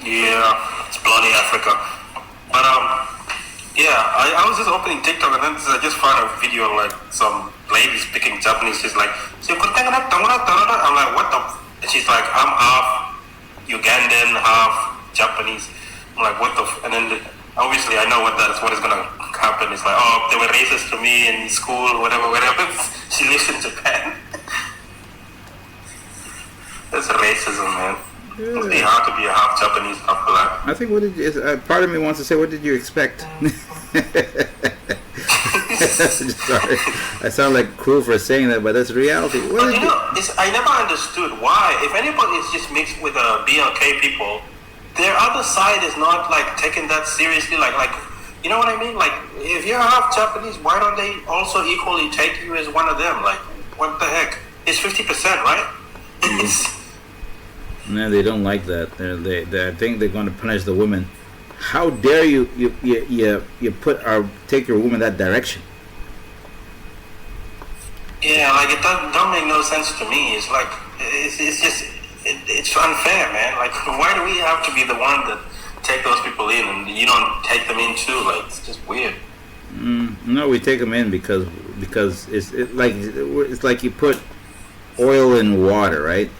Yeah, it's bloody Africa. But yeah, I was just opening TikTok and then I just found a video of like some lady speaking Japanese. She's like, I'm like, what the? And she's like, I'm half Ugandan, half Japanese. I'm like, what the? And then obviously I know what is gonna happen. It's like, oh, they were racist to me in school, whatever. She lives in Japan. That's racism, man. Yeah. It's really hard to be a half Japanese, half black. I think what did you, part of me wants to say, what did you expect? Sorry, I sound like cruel for saying that, but that's reality. But you know, I never understood why. If anybody is just mixed with BLK people, their other side is not like taking that seriously. Like you know what I mean? Like if you're half Japanese, why don't they also equally take you as one of them? Like what the heck? It's 50%, right? No, they don't like that. They I think they're going to punish the women. How dare you take your woman that direction? Yeah, like it don't make no sense to me. It's like it's just it's unfair, man. Like why do we have to be the one that take those people in and you don't take them in too? Like it's just weird. No, we take them in because it's like you put oil in water, right?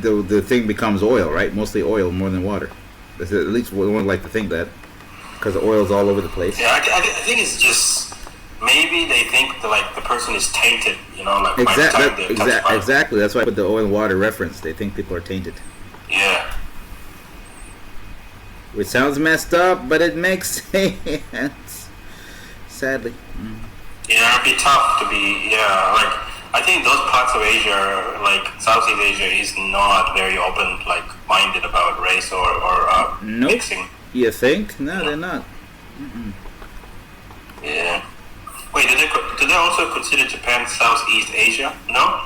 The thing becomes oil, right? Mostly oil more than water. At least we would like to think that, because the oil's all over the place. Yeah, I think it's just maybe they think the person is tainted, you know, like exactly. That's why I put the oil and water reference. They think people are tainted. Yeah. Which sounds messed up, but it makes sense. Sadly. Yeah, it'd be tough to be. Yeah, like I think those parts of Asia, like Southeast Asia, is not very open, like minded about race or nope. mixing. You think? No, they're not. Yeah. Wait, do they also consider Japan Southeast Asia? No.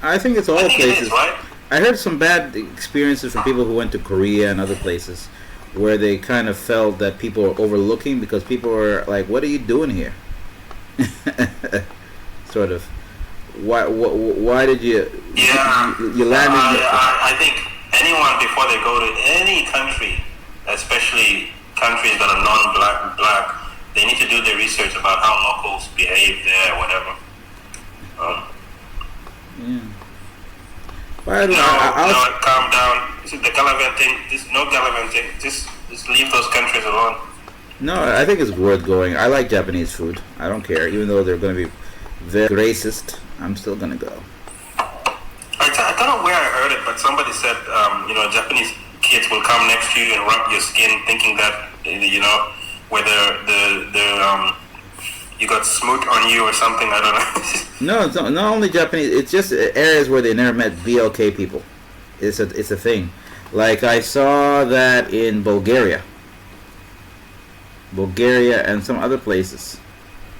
I think it's all I think places. it is, right? I heard some bad experiences from people who went to Korea and other places, where they kind of felt that people were overlooking because people were like, "What are you doing here?" Sort of. Why did you? Yeah. You landed. I think anyone before they go to any country, especially countries that are non-black, they need to do their research about how locals behave there, whatever. Yeah. Well, calm down. The gallivanting. No gallivanting. Just leave those countries alone. No, I think it's worth going. I like Japanese food. I don't care, even though they're going to be very racist. I'm still going to go. I don't know where I heard it, but somebody said, Japanese kids will come next to you and rub your skin, thinking that, whether you got smoot on you or something. I don't know. No, it's not only Japanese. It's just areas where they never met BLK people. It's a thing. Like I saw that in Bulgaria and some other places.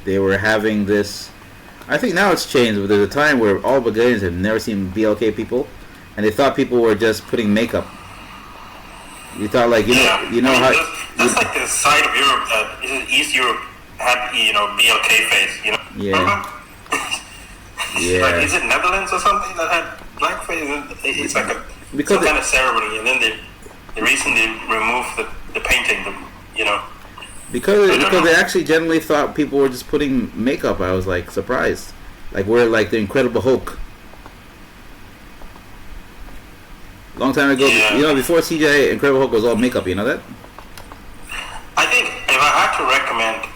They were having this. I think now it's changed, but there's a time where all Bulgarians have never seen BLK people, and they thought people were just putting makeup. You thought like how that's like the side of Europe that East Europe had BLK face, Yeah. Yeah. Like is it Netherlands or something that had black face? It's like some kind of ceremony, and then they recently removed the painting, Because they actually generally thought people were just putting makeup. I was like surprised. Like we're like the Incredible Hulk. Long time ago, Yeah. you know, before CGI, Incredible Hulk was all makeup. You know that? I think if I had to recommend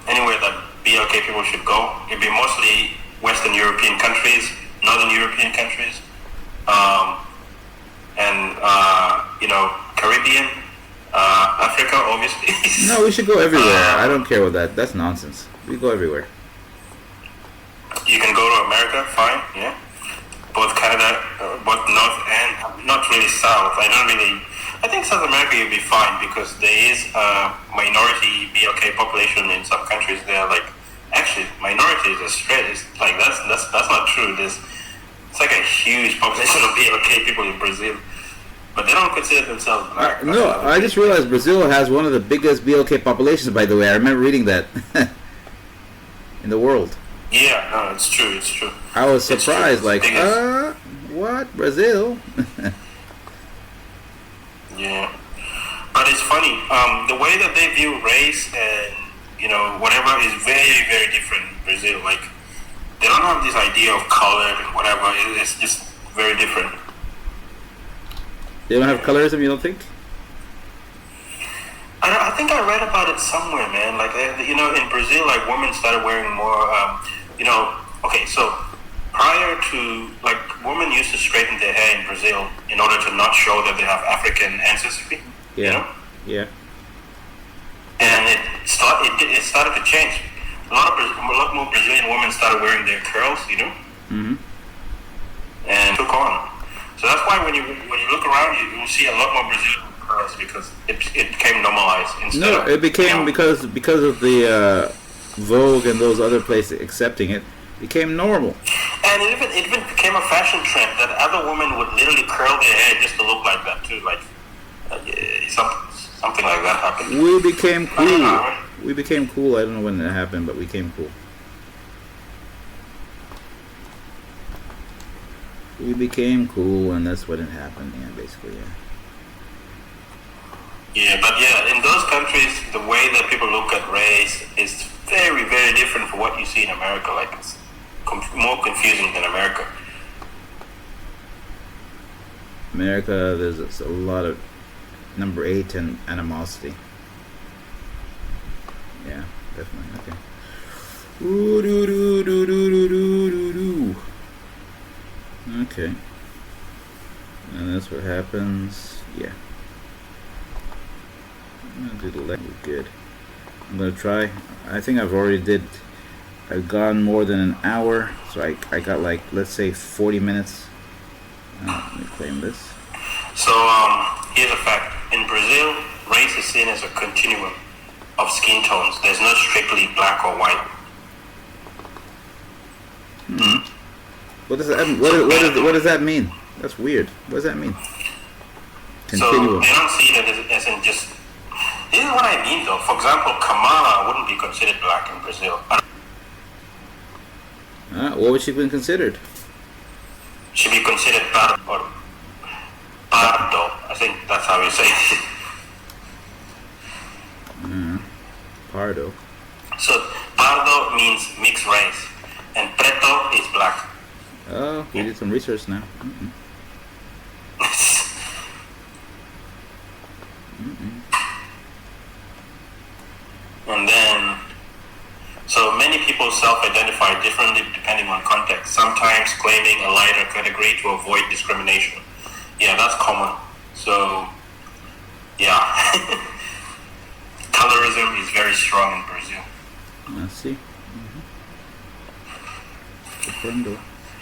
anywhere that BLK people should go, it'd be mostly Western European countries, Northern European countries, and Caribbean, Africa, obviously. No, we should go everywhere. I don't care what that. That's nonsense. We go everywhere. You can go to America, fine, yeah. Both Canada, both North and not really South. I think South America you'll be fine because there is a minority BLK population in some countries. They're like, actually, minorities are straight. It's like, that's not true. It's like a huge population of BLK people in Brazil. But they don't consider themselves black. No, I just realized Brazil has one of the biggest BLK populations, by the way. I remember reading that. In the world. Yeah, no, it's true. I was surprised, like, what? Brazil? Yeah. But it's funny, the way that they view race and, whatever is very, very different in Brazil. Like, they don't have this idea of color and whatever. It's just very different. They don't have colorism, you don't think? I think I read about it somewhere, man. Like, in Brazil, like, women started wearing more, okay, so prior to, like, women used to straighten their hair in Brazil in order to not show that they have African ancestry, Yeah. you know? Yeah. And it started to change. A lot more Brazilian women started wearing their curls, Mm-hmm. and took on. So that's why when you look around, you will see a lot more Brazilian curls because it became normalized. No, it became because of the Vogue and those other places accepting it. Became normal. And it even became a fashion trend that other women would literally curl their hair just to look like that too. Like something like that happened. We became I don't know. cool. We became cool. I don't know when it happened, but we became cool. We became cool, and that's when it happened. Yeah, basically, yeah. Yeah, but in those countries, the way that people look at race is very, very different from what you see in America. Like, it's more confusing than America. America, there's a lot of number 8 and animosity. Yeah, definitely. Okay. Ooh, doo, doo, doo, doo, doo, doo, doo, doo. Okay. And that's what happens. Yeah. I'm gonna do the left. Good. I'm gonna try. I think I've gone more than an hour, so I got like, let's say 40 minutes. Let me claim this. So here's a fact: in Brazil, race is seen as a continuum of skin tones. There's no strictly black or white. What does that? What does that mean? That's weird. What does that mean? Continuum. So they don't see it as in just. This is what I mean, though. For example, Kamala wouldn't be considered black in Brazil. What would she be considered? She'd be considered pardo, or pardo. I think that's how you say it. Pardo. So pardo means mixed race, and preto is black. Oh, we did some research now. And then, so many people self-identify differently depending on context, sometimes claiming a lighter category to avoid discrimination. Yeah, that's common. So, yeah. Colorism is very strong in Brazil. I see. Comprendo.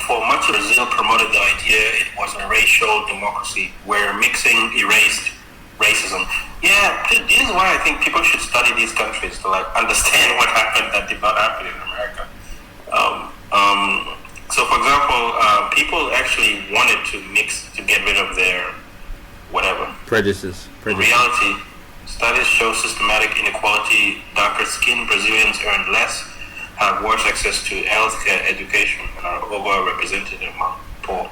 For much of Brazil promoted the idea it was a racial democracy where mixing erased racism. Yeah, this is why I think people should study these countries to like understand what happened that did not happen in America. So, for example, people actually wanted to mix to get rid of their whatever Prejudices. In reality, studies show systematic inequality. Darker skinned Brazilians earn less, have worse access to healthcare, education, and are overrepresented among poor.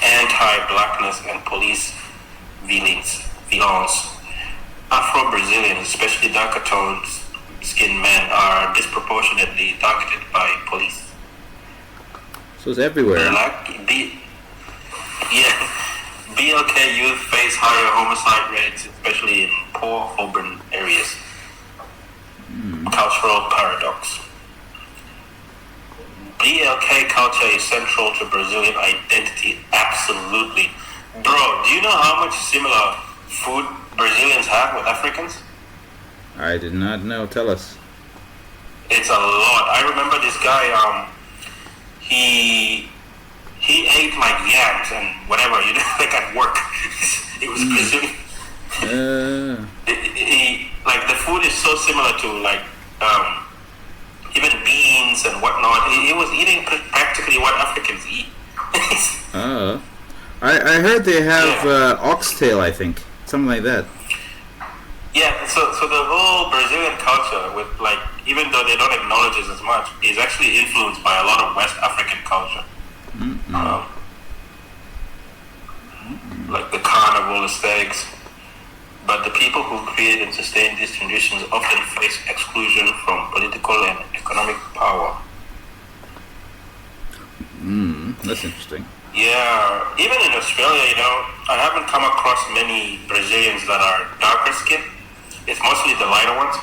Anti-blackness and police violence. Afro-Brazilians, especially darker tones, skinned men are disproportionately targeted by police. So it's everywhere. BLK youth face higher homicide rates, especially in poor urban areas. Cultural paradox. BLK culture is central to Brazilian identity. Absolutely. Bro, do you know how much similar food Brazilians have with Africans? I did not know. Tell us. It's a lot. I remember this guy, he ate like yams and whatever, like at work. It was Brazilian. Like the food is so similar to like even beans and whatnot. He was eating practically what Africans eat. I heard they have oxtail, I think. Something like that. Yeah, so the whole Brazilian culture, with like, even though they don't acknowledge it as much, is actually influenced by a lot of West African culture. Like the carnival aesthetics. But the people who create and sustain these traditions often face exclusion from political and economic power. That's interesting. Yeah, even in Australia, I haven't come across many Brazilians that are darker skinned. It's mostly the lighter ones.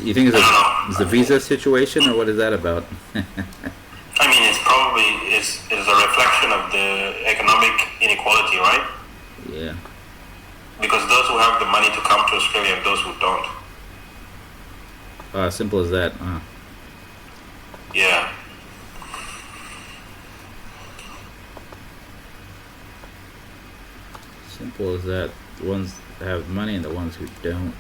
You think it's a visa situation, or what is that about? I mean, it's probably is a reflection of the economic inequality, right? Yeah. Because those who have the money to come to Australia and those who don't. Simple as that. Yeah. Simple as that. The ones that have money and the ones who don't.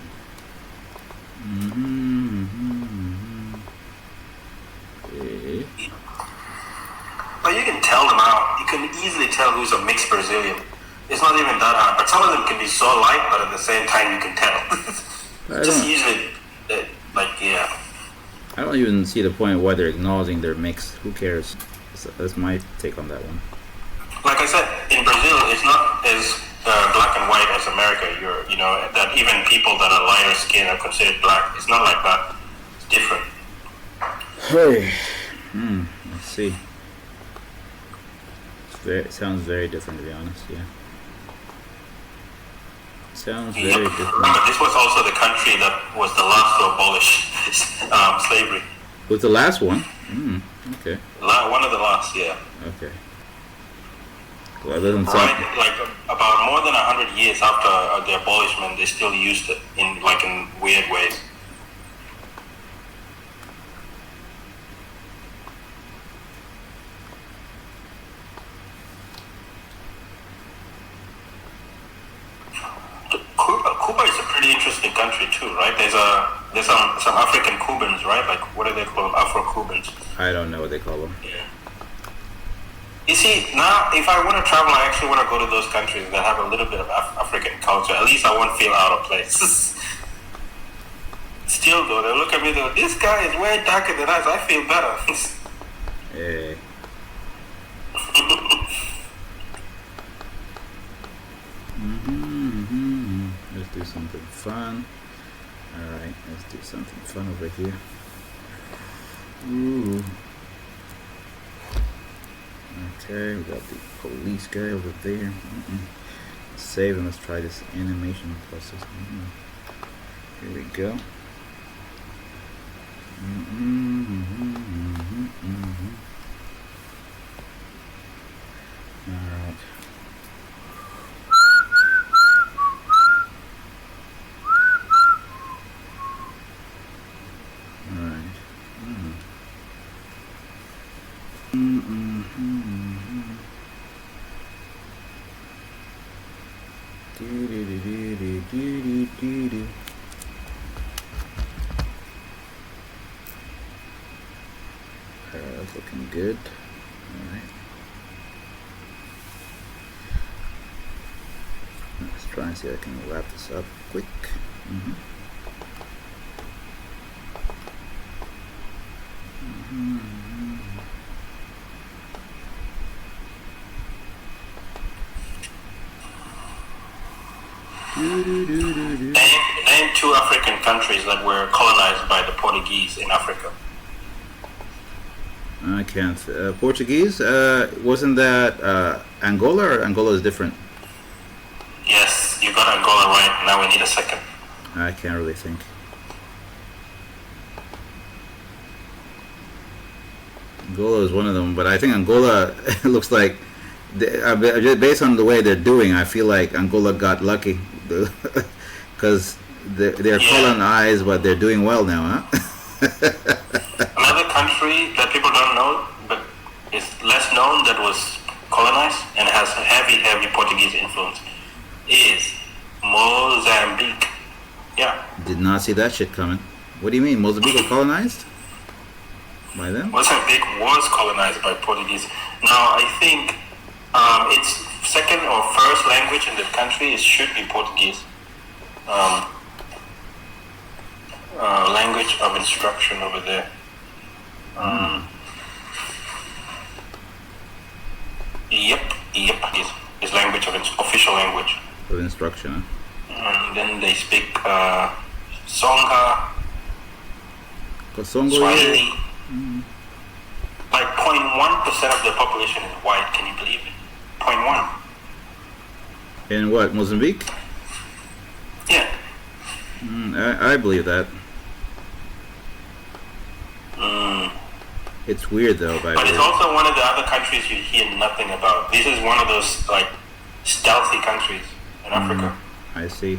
Okay. But you can tell them out. You can easily tell who's a mixed Brazilian. It's not even that hard. But some of them can be so light, but at the same time you can tell. Just usually, yeah. I don't even see the point why they're acknowledging their mix. Who cares? That's my take on that one. Like I said, in Brazil, it's not as black and white as America. That even people that are lighter skin are considered black. It's not like that. It's different. Hey. Let's see. It sounds very different, to be honest. Yeah. Sounds very different. But this was also the country that was the last to abolish slavery. Was the last one? Okay. One of the last, yeah. Okay. Well, that doesn't sound... Like about more than 100 years after the abolishment, they still used it in weird ways. Cuba is a pretty interesting country too, right? There's some African Cubans, right? Like, what do they call them? Afro-Cubans. I don't know what they call them. Yeah. You see, now if I want to travel, I actually want to go to those countries that have a little bit of African culture. At least I won't feel out of place. Still though, they look at me, they go, this guy is way darker than us. I feel better. Hey. Let's do something fun. Alright, let's do something fun over here. Ooh. Okay, we got the police guy over there. Let's save and let's try this animation process. Here we go. Alright. That's looking good. Alright. Let's try and see if I can wrap this up quick. Name two African countries that were colonized by the Portuguese in Africa. I can't. Portuguese? Wasn't that Angola, or Angola is different? Yes, you got Angola right. Now we need a second. I can't really think. Angola is one of them, but I think Angola looks like, based on the way they're doing, I feel like Angola got lucky because they're colonized, but they're doing well now, huh? Another country that people don't know, but is less known, that was colonized and has a heavy Portuguese influence, is Mozambique. Yeah. Did not see that shit coming. What do you mean? Mozambique was colonized? By them? Mozambique was colonized by Portuguese. Now, I think its second or first language in the country should be Portuguese. Language of instruction over there. Yep, is language of official language. Of instruction, huh? And then they speak Songa, Kosongo, Swahili. yeah. Like 0.1% of the population is white. Can you believe it? 0.1. In what, Mozambique? Yeah. I believe that. It's weird though, but it's also one of the other countries you hear nothing about. This is one of those like stealthy countries in Africa. I see.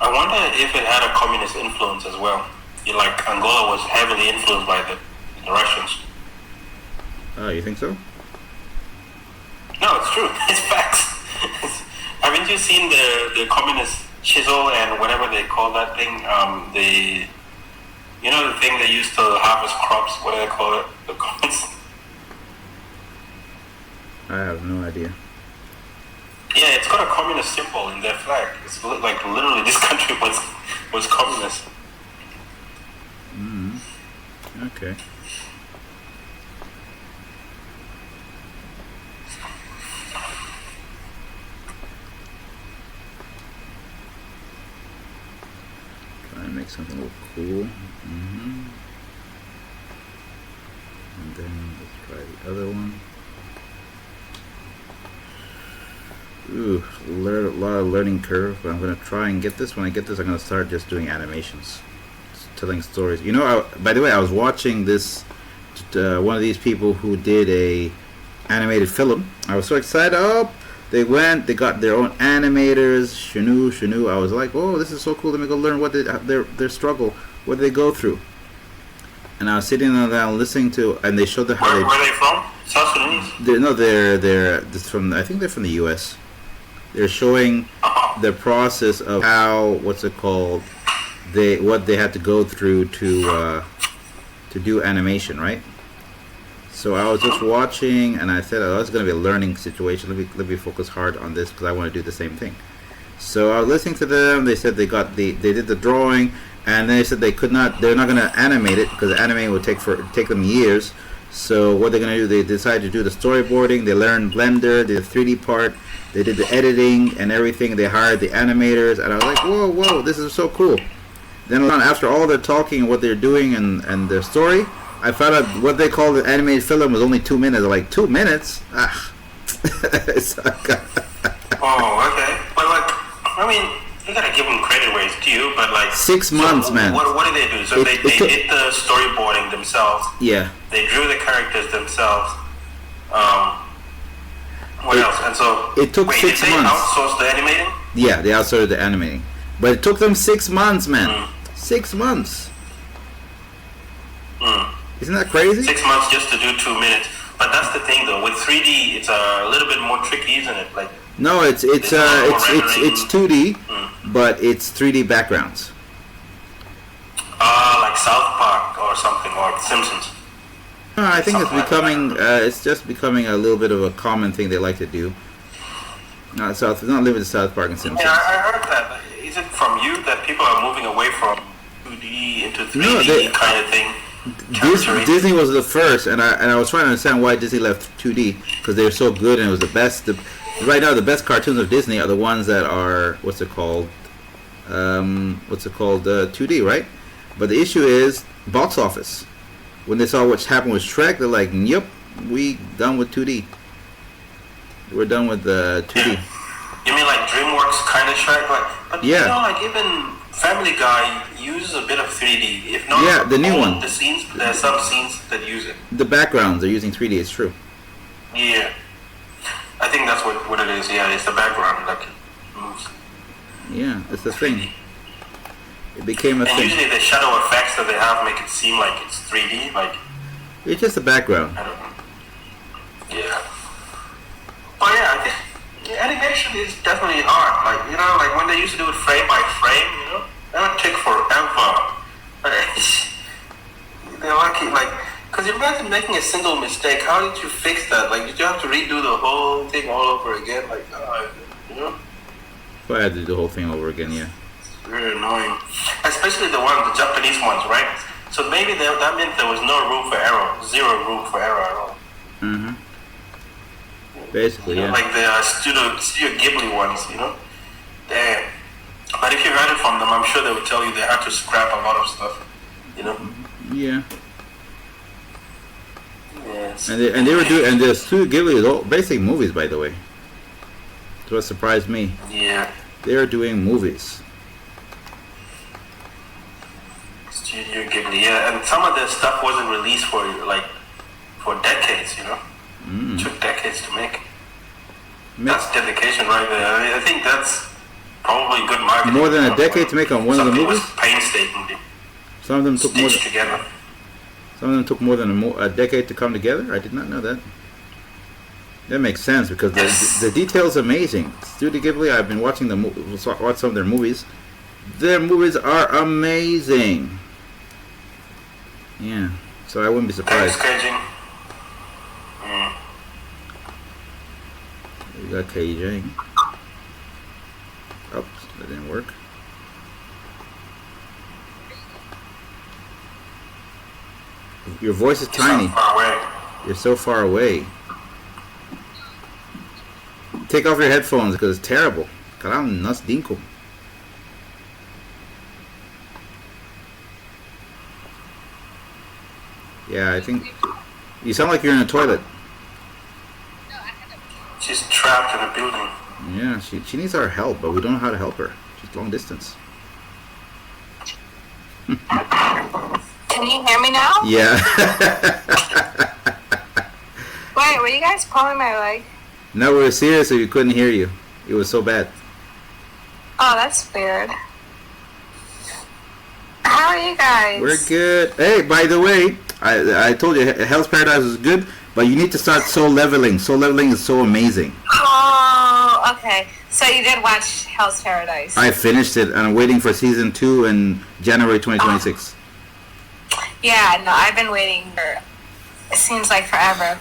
I wonder if it had a communist influence as well. Like Angola was heavily influenced by the Russians. Oh, you think so? No, it's true. It's facts. Haven't you seen the communist chisel and whatever they call that thing? The thing they used to harvest crops. What do they call it? The communists. I have no idea. Yeah, it's got a communist symbol in their flag. It's like literally this country was communist. Okay. Try and make something look cool. And then let's try the other one. Ooh, a lot of learning curve, but I'm gonna try and get this. When I get this, I'm gonna start just doing animations, telling stories. By the way, I was watching this one of these people who did a animated film. I was so excited. Oh, they got their own animators. Shanu. I was like, oh, this is so cool. Let me go learn what their struggle, what they go through. And I was sitting down listening to, and they showed how Where are they from? South Sudanese? They're from. I think they're from the U.S. They're showing the process of how, what's it called? What they had to go through to do animation, right? So I was just watching, and I said, oh, it's going to be a learning situation. Let me focus hard on this because I want to do the same thing. So I was listening to them. They said they did the drawing, and then they said they're not going to animate it because animating would take them years. So what they're going to do, they decided to do the storyboarding. They learned Blender, did the 3D part. They did the editing and everything. They hired the animators, and I was like, whoa, this is so cool. Then after all their talking and what they're doing and their story, I found out what they call the animated film was only 2 minutes. I'm like, 2 minutes? Ah. Oh, okay. But you gotta give them credit where it's due, but 6 months, man. What did they do? So they did the storyboarding themselves. Yeah. They drew the characters themselves. What else? And so it took 6 months. Did they outsource the animating? Yeah, they outsourced the animating, but it took them 6 months, man. 6 months. Isn't that crazy? 6 months just to do 2 minutes. But that's the thing, though. With 3D, it's a little bit more tricky, isn't it? No, it's 2D, but it's 3D backgrounds. Like South Park or something, or Simpsons. I think it's just becoming a little bit of a common thing they like to do. It's not limited to South Park and Simpsons. Yeah, I heard that. from you that people are moving away from 2D into 3D No, kind of thing. Disney was the first, and I was trying to understand why Disney left 2D, because they were so good and it was the best. Right now, the best cartoons of Disney are the ones that are what's it called? 2D, right? But the issue is box office. When they saw what's happened with Shrek, they're like, "Yep, we done with 2D. We're done with the 2D." You mean like DreamWorks kind of Shrek, but Yeah. you know, like even Family Guy uses a bit of 3D. If not, Yeah, the new one. The scenes, there are some scenes that use it. The backgrounds they're using 3D. It's true. Yeah, I think that's what it is. Yeah, it's the background that moves. Yeah, it's the thing. It became a And thing. usually the shadow effects that they have make it seem like it's 3D. Like It's just the background. I don't know. Yeah. But yeah, I think animation is definitely hard. Like, you know, like when they used to do it frame by frame, you know, that would take forever. They're lucky, like, because you imagine making a single mistake. How did you fix that? Like, did you have to redo the whole thing all over again? Like, you know? If I had to do the whole thing over again, yeah. It's very annoying. Especially the Japanese ones, right? So maybe that meant there was no room for error, zero room for error at all. Mm-hmm. Basically, You know, yeah. like the Studio Ghibli ones, you know? Damn. But if you read it from them, I'm sure they would tell you they had to scrap a lot of stuff, you know? Yeah. Yes. And they were doing, and the Studio Ghibli is all basic movies, by the way. That's what surprised me. Yeah. They are doing movies. Studio Ghibli, yeah. And some of their stuff wasn't released for decades, you know? It took decades to make. That's dedication right there. I mean, I think that's probably good marketing. More than a you know, decade to make on one of the something movies? was painstakingly Some of them took more. stitched together. Some of them took more than a decade to come together. I did not know that. That makes sense because the details are amazing. Studio Ghibli. I've been watching watch some of their movies. Their movies are amazing. Yeah, so I wouldn't be Thanks, surprised. Keijing. We got Keijing. Oops, that didn't work. Your voice is tiny. Far away. You're so far away. Take off your headphones because it's terrible. Caramba, nas dinko. Yeah, I think you sound like you're in a toilet. She's trapped in a building. Yeah, she needs our help, but we don't know how to help her. She's long distance. Can you hear me now? Yeah. Wait, were you guys pulling my leg? No, we were serious, so we couldn't hear you. It was so bad. Oh, that's weird. How are you guys? We're good. Hey, by the way, I told you Hell's Paradise is good, but you need to start Soul Leveling. Soul Leveling is so amazing. Oh, okay. So you did watch Hell's Paradise? I finished it, and I'm waiting for season 2 in January 2026. Yeah, no, I've been waiting for, it seems like forever.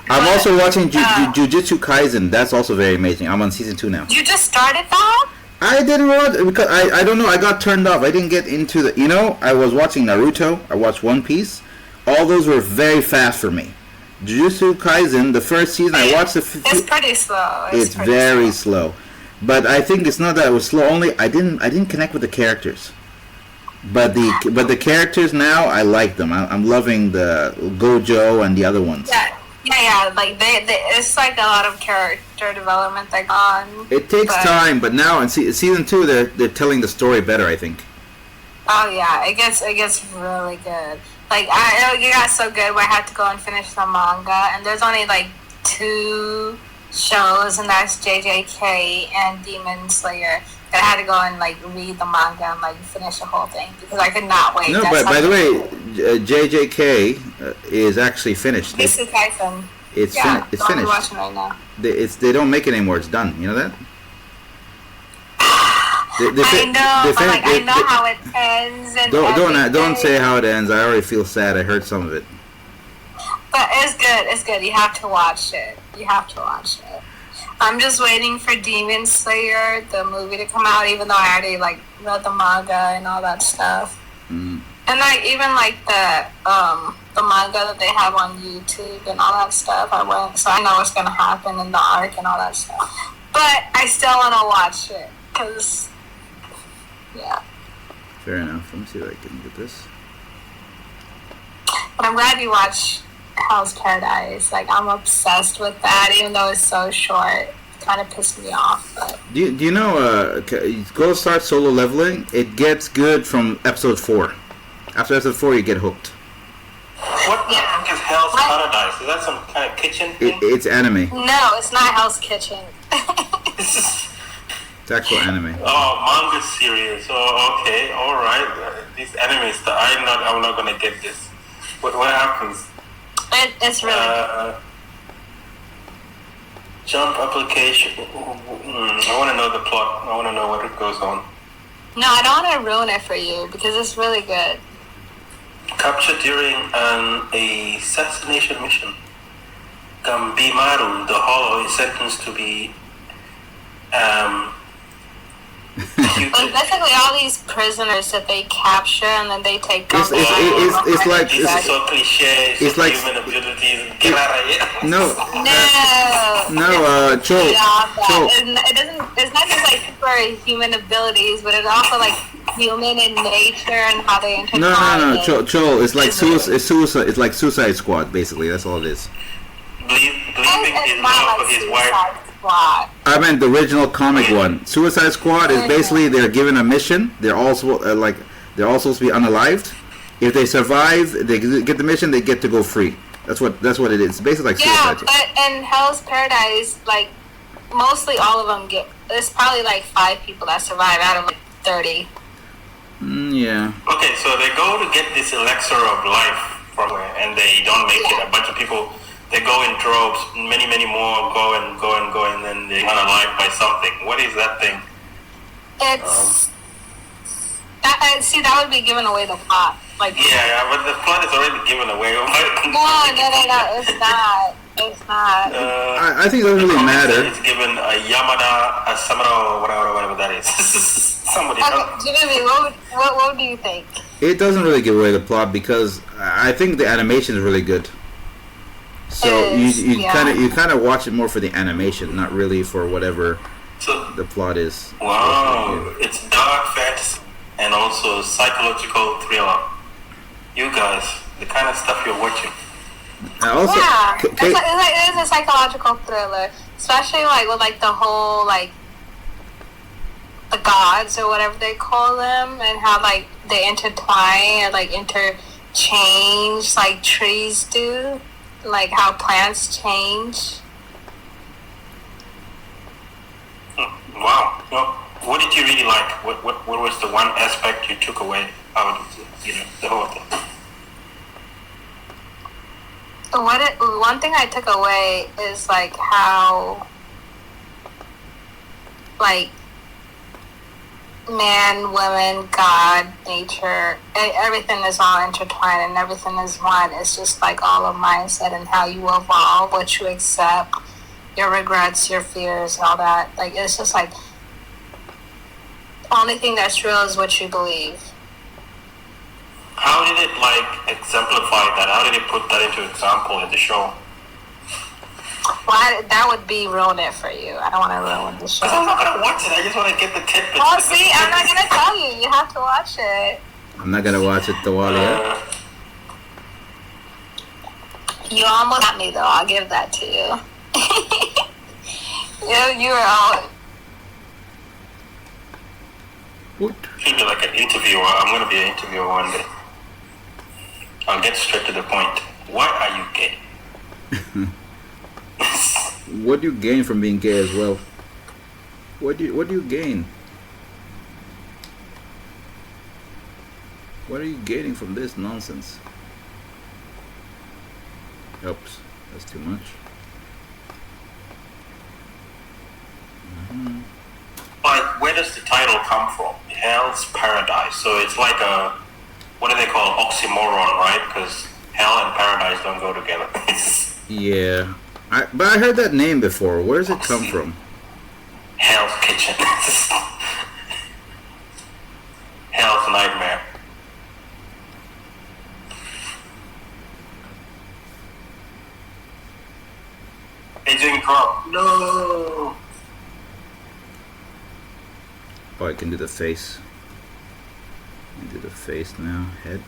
I'm also watching uh, Jujutsu Kaisen. That's also very amazing. I'm on season 2 now. You just started that? I didn't watch because I don't know. I got turned off. I didn't get into the. You know, I was watching Naruto. I watched One Piece. All those were very fast for me. Jujutsu Kaisen, the first season, I watched the. It's pretty slow. It's pretty very slow, but I think it's not that it was slow. Only I didn't connect with the characters. But the characters now I like them. I'm loving the Gojo and the other ones. Yeah. Like they it's like a lot of character development that gone. It takes time, but now in season 2 they're telling the story better. I think. Oh yeah, it gets really good. Like it got so good where I had to go and finish the manga, and there's only like 2 shows, and that's JJK and Demon Slayer. That I had to go and like read the manga and like finish the whole thing because I could not wait. No, but by the way, JJK is actually finished. Jujutsu Kaisen. It's I'm finished. watching right now. They don't make it anymore. It's done. You know that? I know, but like I know how it ends. And don't say how it ends. I already feel sad. I heard some of it. But it's good. It's good. You have to watch it. You have to watch it. I'm just waiting for Demon Slayer, the movie, to come out, even though I already like read the manga and all that stuff. Mm. And like even like the manga that they have on YouTube and all that stuff, I went, so I know what's gonna happen in the arc and all that stuff. But I still wanna watch it, cause yeah. Fair enough. Let me see if I can get this. But I'm glad you watched Hell's Paradise. Like, I'm obsessed with that, even though it's so short. It kind of pissed me off. But Do you know, go start solo leveling, it gets good from episode 4. After episode 4, you get hooked. What the heck is Hell's Paradise? Is that some kind of kitchen thing? It's anime. no, it's not Hell's Kitchen. It's actual anime. Oh, manga series. Oh, okay, all right. These anime stuff. I'm not gonna get this. What happens? It's really good. Jump application. I want to know the plot. I want to know what it goes on. No, I don't want to ruin it for you because it's really good. Captured during an assassination mission. Gambimaru, the Hollow, is sentenced to be It's basically all these prisoners that they capture and then they take. It's like This is so cliche. it's like- human abilities. Get out of here. no, No, Joel. it doesn't. It's not just like superhuman abilities, but it's also like human in nature and how they intertwine. No, and- Joel. It's like suicide. It's like Suicide Squad, basically. That's all it is. Believing It's his not love like for his wife. Suicide Squad. I meant the original comic one. Suicide Squad is basically they're given a mission. They're also they're all supposed to be unalived. If they survive, they get the mission. They get to go free. That's what it is. It's basically like Yeah, Suicide. but in Hell's Paradise, like mostly all of them get. There's probably like 5 people that survive out of like 30. Yeah. Okay, so they go to get this elixir of life from her, and they don't make it. A bunch of people, they go in droves. Many more go, and then they run alive by something. What is that thing? It's see, that would be giving away the plot. Like Yeah, but the plot is already given away. no, it's not. It's not. I think it doesn't really matter. It's given a Yamada, a Samara, or whatever that is. Somebody else. Okay, Jimmy, what do you think? It doesn't really give away the plot because I think the animation is really good. So It is, you yeah. kind of watch it more for the animation, not really for whatever So, the plot is. wow, it's dark fantasy and also psychological thriller. You guys, the kind of stuff you're watching. And also, Yeah, K- it is a psychological thriller, especially like with like the whole like the gods or whatever they call them, and how like they intertwine or like interchange like trees do, like how plants change. Wow. Well, what did you really like? What was the one aspect you took away out of the whole thing? One thing I took away is like how like man, woman, God, nature, everything is all intertwined and everything is one. It's just like all of mindset and how you evolve, what you accept, your regrets, your fears, and all that. Like it's just like the only thing that's real is what you believe. How did it exemplify that? How did it put that into example in the show? Well, that would be ruin it for you. I don't want to ruin the show. I'm not gonna watch it. I just want to get the tidbits. Oh, see, I'm not gonna tell you. You have to watch it. I'm not gonna watch it the while yet. You almost got me though. I'll give that to you. you were all. What? Should be like an interviewer. I'm gonna be an interviewer one day. I'll get straight to the point. Why are you gay? What do you gain from being gay as well? What do you gain? What are you gaining from this nonsense? Oops, that's too much. Like, where does the title come from? Hell's Paradise. So it's like a, what do they call oxymoron, right? Because hell and paradise don't go together. Yeah. But I heard that name before. Where does it come from? Hell's Kitchen. Hell's Nightmare. Aging drop. No. Oh, I can do the face. I can do the face now. Head.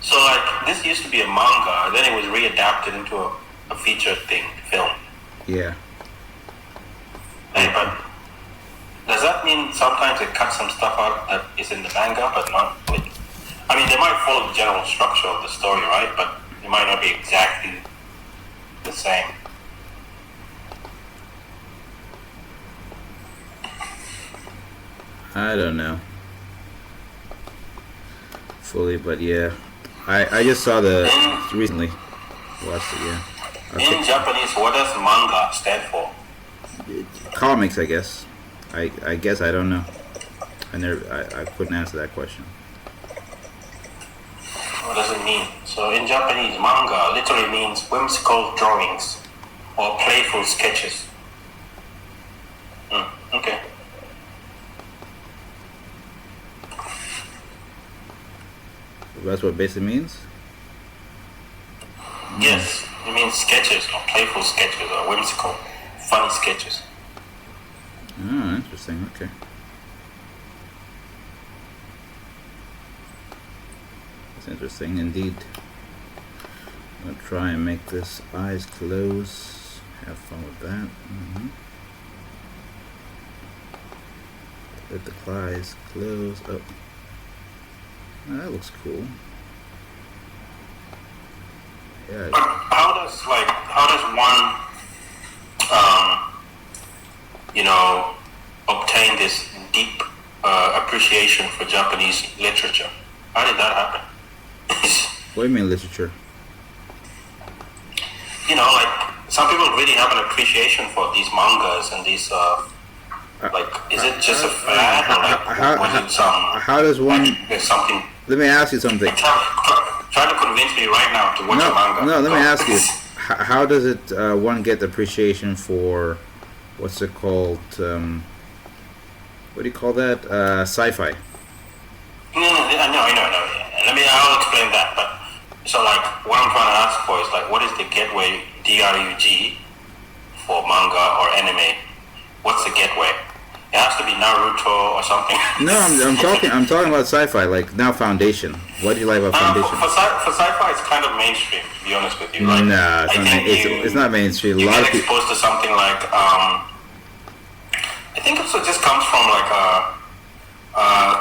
So like this used to be a manga, then it was readapted into a feature film. Yeah. Hey, but does that mean sometimes they cut some stuff out that is in the manga, but not? I mean, they might follow the general structure of the story, right? But it might not be exactly the same. I don't know fully, but yeah, I just saw the recently watched it. Yeah. In Japanese, what does manga stand for? Comics, I guess. I guess I don't know. I couldn't answer that question. What does it mean? So in Japanese, manga literally means whimsical drawings or playful sketches. Okay. That's what basically means? Yes, it means sketches or playful sketches or whimsical, funny sketches. Oh, interesting. Okay. That's interesting indeed. I'm gonna try and make this eyes close. Have fun with that. Let the eyes close up. Oh, that looks cool. Yeah. How does one obtain this deep appreciation for Japanese literature? How did that happen? What do you mean literature? Like some people really have an appreciation for these mangas and these is it just a fad or was it some? How does one? There's something. Let me ask you something. Try to convince me right now to watch a manga. No, let me ask you. How does it one get appreciation for what's it called? What do you call that? Sci-fi. No. I'll explain that. But so what I'm trying to ask for is what is the gateway DRUG for manga or anime? What's the gateway? It has to be Naruto or something. No, I'm talking about sci-fi. Like now, Foundation. What do you like about Foundation? For sci-fi, it's kind of mainstream. To be honest with you, nah, it's not mainstream. You get exposed to something like I think it just comes from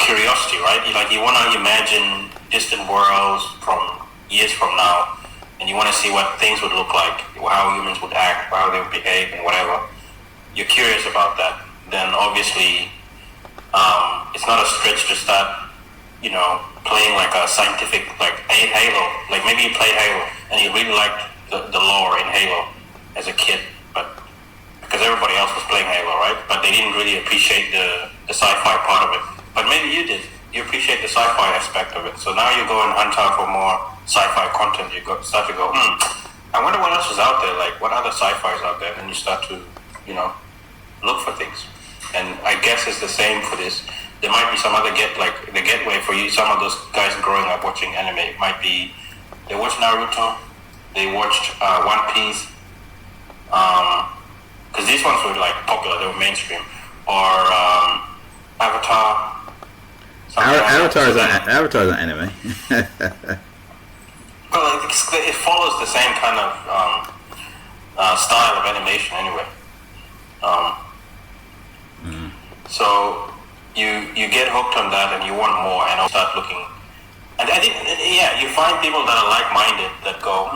curiosity, right? You want to imagine distant worlds from years from now, and you want to see what things would look like, how humans would act, how they would behave, and whatever. You're curious about that. Then obviously, it's not a stretch to start, playing a scientific, Halo. Maybe you play Halo and you really liked the lore in Halo as a kid, but because everybody else was playing Halo, right? But they didn't really appreciate the sci-fi part of it. But maybe you did. You appreciate the sci-fi aspect of it. So now you go and hunt out for more sci-fi content. You start to go, I wonder what else is out there. What other sci-fi is out there? And you start to, look for things. And I guess it's the same for this. There might be some other the gateway for you. Some of those guys growing up watching anime might be they watched Naruto, they watched One Piece, because these ones were popular. They were mainstream, or Avatar. Avatar's an anime. Well, it follows the same kind of style of animation anyway. So you get hooked on that and you want more and start looking. And I think, you find people that are like-minded that go,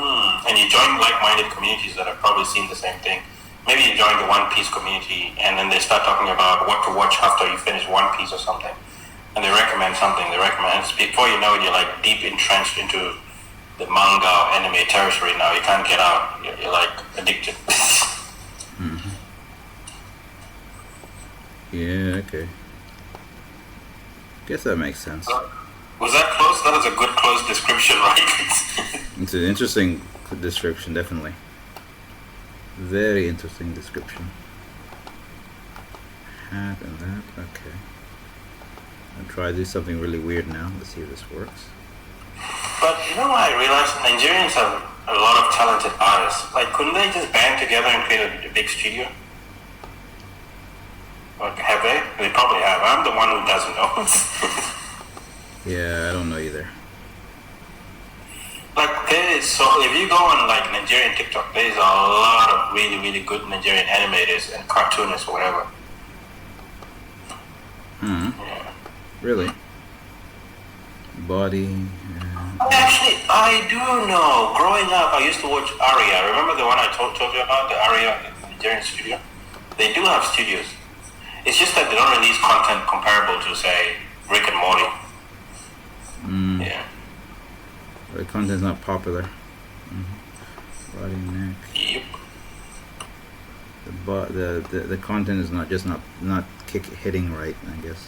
and you join like-minded communities that have probably seen the same thing. Maybe you join the One Piece community and then they start talking about what to watch after you finish One Piece or something. And they recommend something, before you know it, you're deep entrenched into the manga or anime territory now. You can't get out. You're addicted. Yeah, okay. Guess that makes sense. Was that close? That was a good close description, right? It's an interesting description, definitely. Very interesting description. Hat and that, okay. I'll try to do something really weird now. Let's see if this works. But you know what I realized? Nigerians have a lot of talented artists. Like, couldn't they just band together and create a big studio? Like, have they? They probably have. I'm the one who doesn't know. Yeah, I don't know either. Like, there is so, if you go on like Nigerian TikTok, there's a lot of really, really good Nigerian animators and cartoonists or whatever. Yeah. Really? Body. Actually, I do know. Growing up, I used to watch Aria. Remember the one I told you about, the Aria Nigerian studio? They do have studios. It's just that they don't release content comparable to, say, Rick and Morty. Yeah. The content's not popular. Body, neck. Yep. The content is not hitting right, I guess.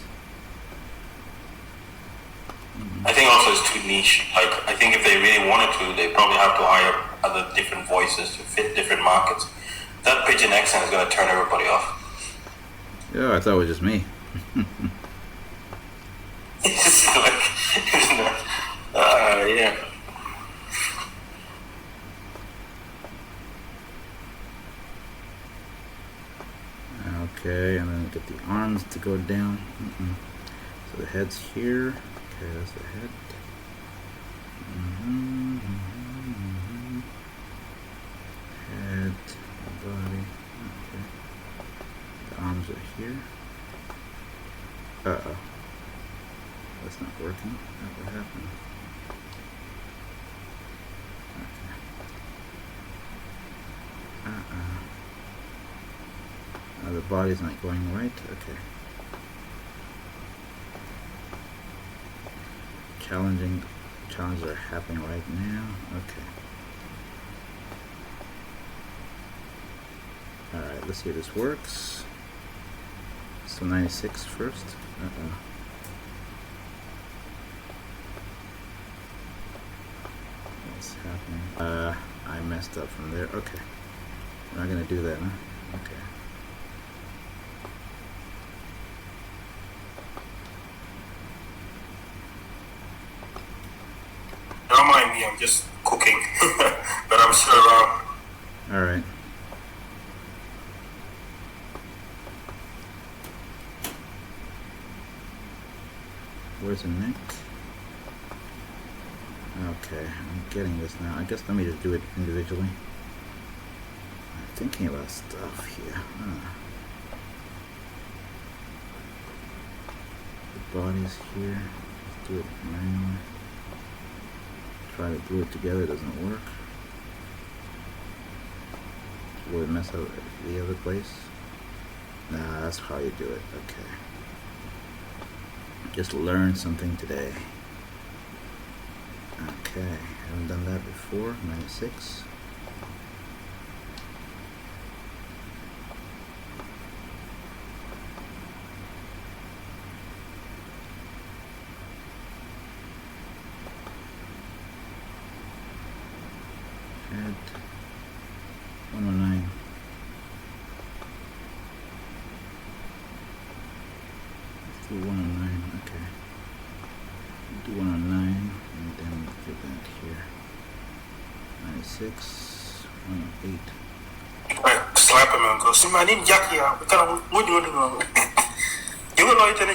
I think also it's too niche. Like, I think if they really wanted to, they probably have to hire other different voices to fit different markets. That pigeon accent is going to turn everybody off. Yeah, I thought it was just me. It's like, yeah. Okay, and then get the arms to go down. So the head's here. Okay, that's the head. Head, body. Okay. The arms are here. Uh-oh. That's not working. What happened? Okay. The body's not going right. Okay. Challenges are happening right now. Okay. Alright, let's see if this works. So 96 first. What's happening? I messed up from there. Okay. We're not gonna do that, huh? Okay. Don't mind me, I'm just cooking. But I'm still around. Alright. Where's the neck? Okay, I'm getting this now. I guess let me just do it individually. I'm thinking about stuff here. The body's here. Let's do it manually. Try to glue it together, doesn't work. Will it mess up the other place? Nah, that's how you do it. Okay. Just learned something today. Okay, haven't done that before. 96. Head 109. Let's do 109. Okay. Do 109 and then do that here. 96, 108. Slap him and go, see my name Jackie. What do you know? You will know it and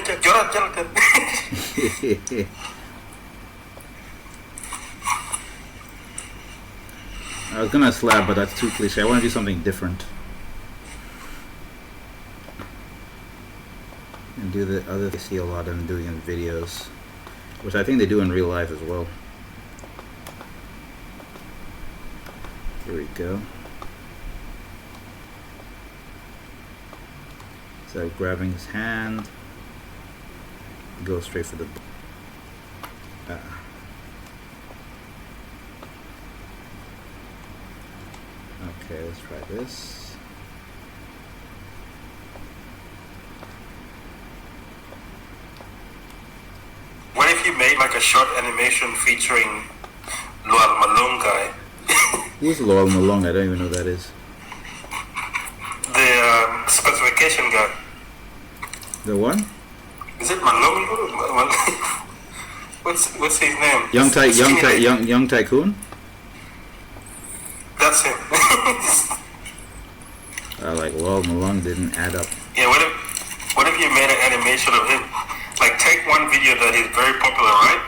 I was gonna slap, but that's too cliche. I want to do something different. And do the other thing I see a lot of them doing in videos, which I think they do in real life as well. Here we go. So grabbing his hand, go straight for the. Okay, let's try this. What if you make made like a short animation featuring Lual Malone guy. Who's Lowell Malone? I don't even know who that is. The specification guy. The one? Is it Malone? What's his name? Young Skinny name. Young Tycoon? That's him. Like Lowell Malone didn't add up. Yeah, what if you made an animation of him? Like take one video that is very popular, right?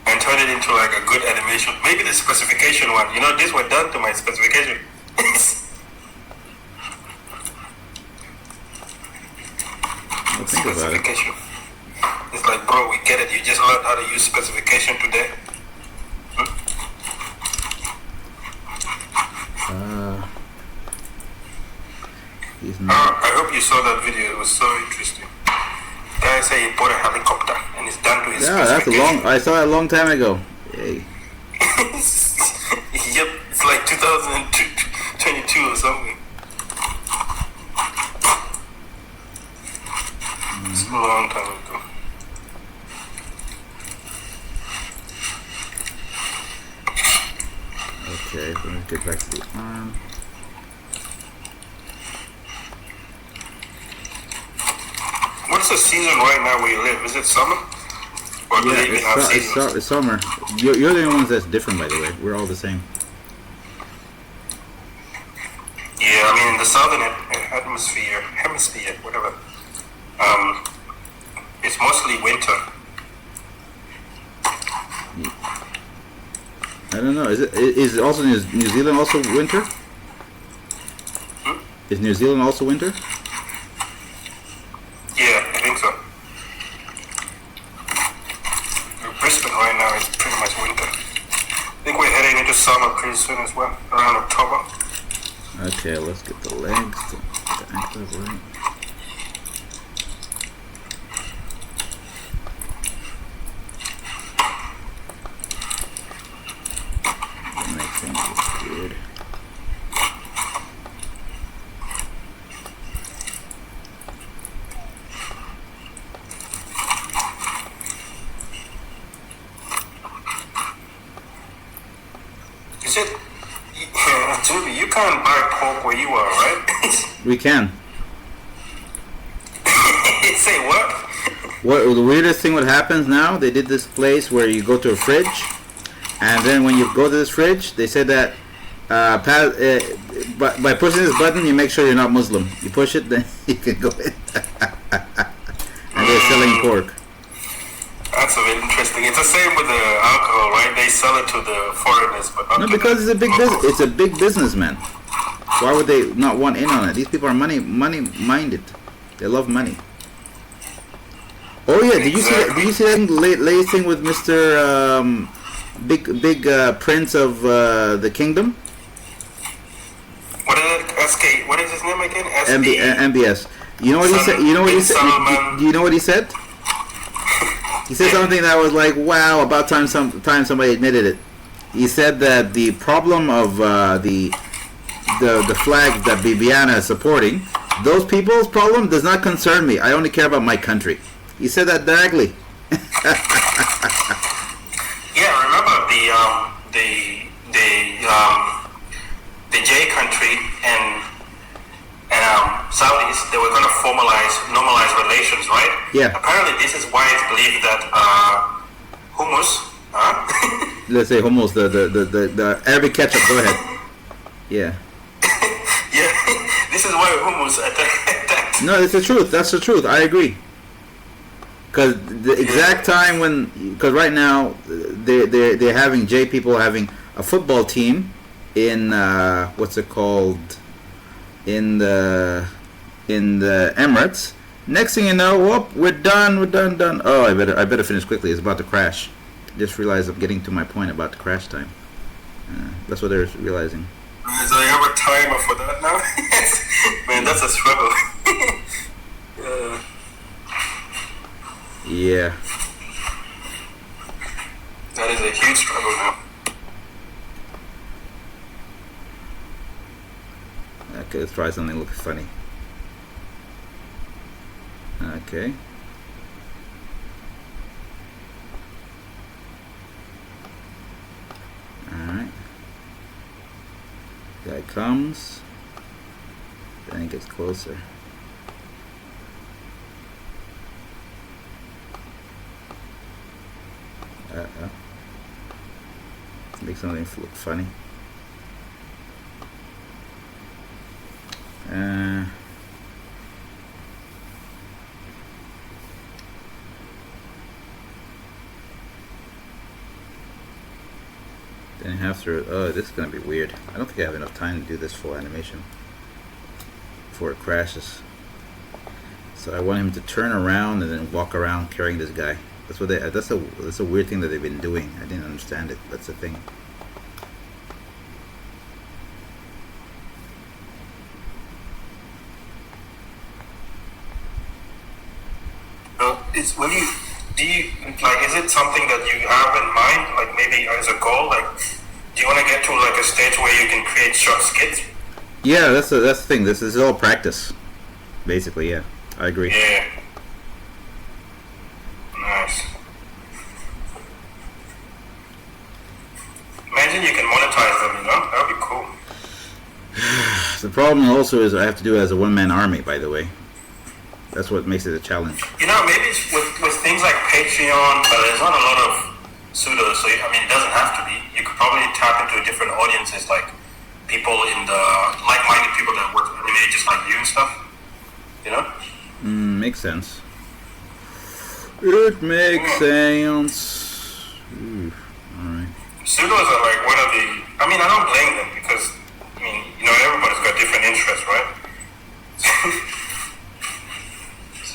And turn it into like a good animation. Maybe the specification one. You know, this was done to my specification. I'll think about it. Specification. It's like, bro, we get it. You just learned how to use specification today. He's not. I hope you saw that video. It was so interesting. Guy say he bought a helicopter and it's done to his Yeah, that's a specification. long. I saw it a long time ago. Yay. Yep, it's like 2022 or something. It's a long time ago. Okay, let me get back to the arm. What's the season right now where you live? Is it summer? Or do they even have seasons? It's summer. You're the only ones that's different, by the way. We're all the same. Yeah, I mean in the southern hemisphere, whatever. It's mostly winter. I don't know. Is also New Zealand also winter? Is New Zealand also winter? Yeah, I think so. Brisbane right now is pretty much winter. I think we're heading into summer pretty soon as well, around October. Okay, let's get the legs to act up right. That makes things look weird. You said, Julie, you can't buy pork where you are, right? We can. Say what? What the weirdest thing what happens now? They did this place where you go to a fridge, and then when you go to this fridge, they said that by pushing this button, you make sure you're not Muslim. You push it, then you can go in. And they're selling pork. That's a bit interesting. It's the same with the alcohol, right? They sell it to the foreigners, but not No, to because the it's a big business. It's a big business, man. Why would they not want in on it? These people are money minded. They love money. Oh yeah, did you see that? Did you see that latest thing with Mr. Big Prince of the Kingdom? What is it? SK. What is his name again? SB. MBS. You know what he said? You know what he said? Do you know what he said? He said something that was like, "Wow!" About time somebody admitted it. He said that the problem of the flag that Bibiana is supporting, those people's problem does not concern me. I only care about my country. He said that directly. Yeah, remember the J country and Saudis, they were going to normalize relations, right? Yeah. Apparently, this is why it's believed that hummus, Let's say hummus, the Arabic ketchup. Go ahead. Yeah. yeah, this is why hummus attacked. No, it's the truth. That's the truth. I agree. Because the exact time because right now they're having J people having a football team in what's it called in the Emirates. Next thing you know, whoop, we're done. Oh, I better finish quickly. It's about to crash. Just realized I'm getting to my point about the crash time. That's what they're realizing. So you have a timer for that now? Man, that's a struggle. Yeah. That is a huge struggle now. Okay, let's try something that looks funny. Okay. it comes, then it gets closer. Make something look funny. Then you have to. Oh, this is gonna be weird. I don't think I have enough time to do this full animation before it crashes. So I want him to turn around and then walk around carrying this guy. That's what they. That's a weird thing that they've been doing. I didn't understand it. That's the thing. Is it something that you have in mind, like maybe as a goal? Like, do you want to get to like a stage where you can create short skits? Yeah, that's the thing. This is all practice, basically. Yeah, I agree. Yeah. Nice. Imagine you can monetize them. That would be cool. The problem also is I have to do it as a one-man army. By the way, that's what makes it a challenge. Maybe it's with things like Patreon, but there's not a lot of pseudos, so it doesn't have to be. You could probably tap into different audiences, like people in the like-minded people that work just like you and stuff. Makes sense. It makes sense. Alright. Pseudos are like one of the. I don't blame them because everybody's got different interests, right?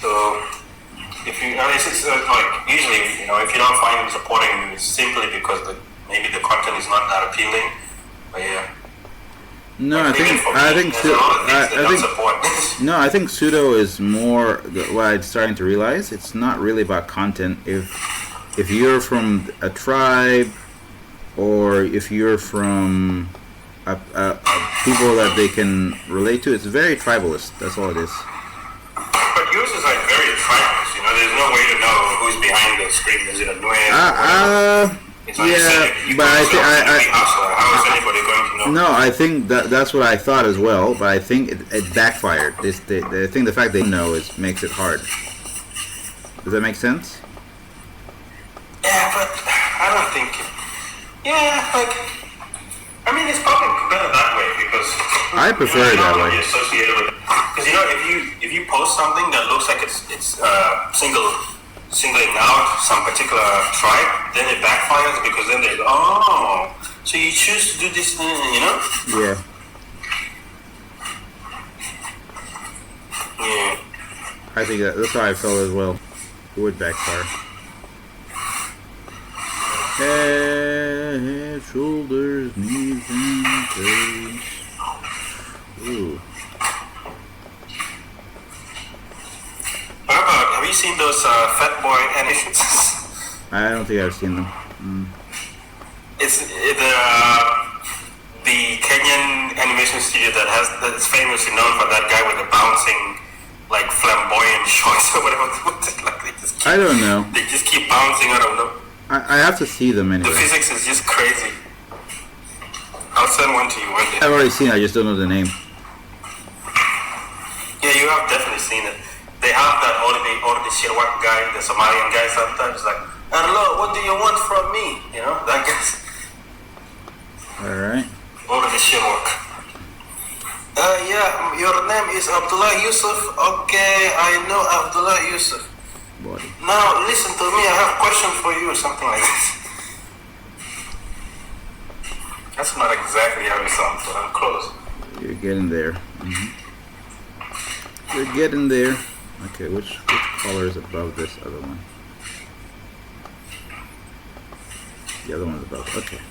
So, if you, it's like usually, if you don't find them supporting you, it's simply because maybe the content is not that appealing. But yeah. No, I think pseudo is more. What I'm starting to realize, it's not really about content. If you're from a tribe, or if you're from a people that they can relate to, it's very tribalist. That's all it is. But yours is like very tribalist. There's no way to know who's behind the screen. Is it a Nuer? Yeah, but how is anybody going to know? No, I think that's what I thought as well, but I think it backfired. I think the fact they know makes it hard. Does that make sense? Yeah, but I don't think. It's probably better that way because I prefer it that way. Associated with, because if you post something that looks like it's singling out some particular tribe, then it backfires because then they go, oh, so you choose to do this, Yeah. Yeah. I think that's how I felt as well. It would backfire. Head, shoulders, knees, and toes. Ooh. Have you seen those Fat Boy animations? I don't think I've seen them. It's the Kenyan animation studio that is famously known for that guy with the bouncing, like flamboyant shorts or whatever. I don't know. They just keep bouncing. I don't know. I have to see them anyway. The physics is just crazy. I'll send one to you one day. I've already seen it, I just don't know the name. Yeah, you have definitely seen it. They have that Ordi Shirwak guy, the Somalian guy sometimes, like, hello, what do you want from me? That guy's. Alright. Ordi Shirwak. Yeah, your name is Abdullah Yusuf. Okay, I know Abdullah Yusuf. Body. Now, listen to me, I have a question for you, or something like this. That's not exactly how it sounds, but I'm close. You're getting there. You're getting there. Okay, which color is above this other one? The other one's above. Okay.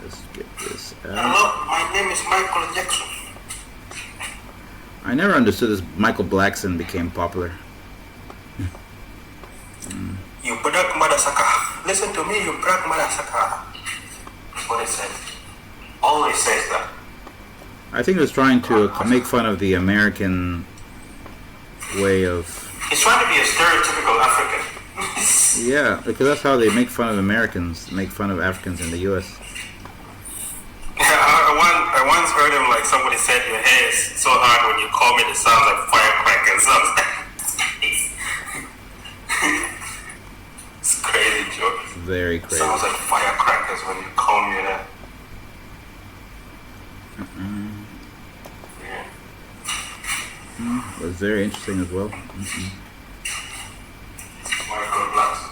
Let's get this out. Hello, my name is Michael Jackson. I never understood this Michael Blackson became popular. You black motherfucker. Listen to me, you black motherfucker. That's what it says. Always says that. I think it was trying to make fun of the American way of... He's trying to be a stereotypical African. Yeah, because that's how they make fun of Americans, make fun of Africans in the U.S. Yeah, one somebody said your hair is so hard when you comb it, it sounds like firecrackers. It's crazy, Joe. Very crazy. Sounds like firecrackers when you comb your hair. Yeah. That's very interesting as well. Micro blacks.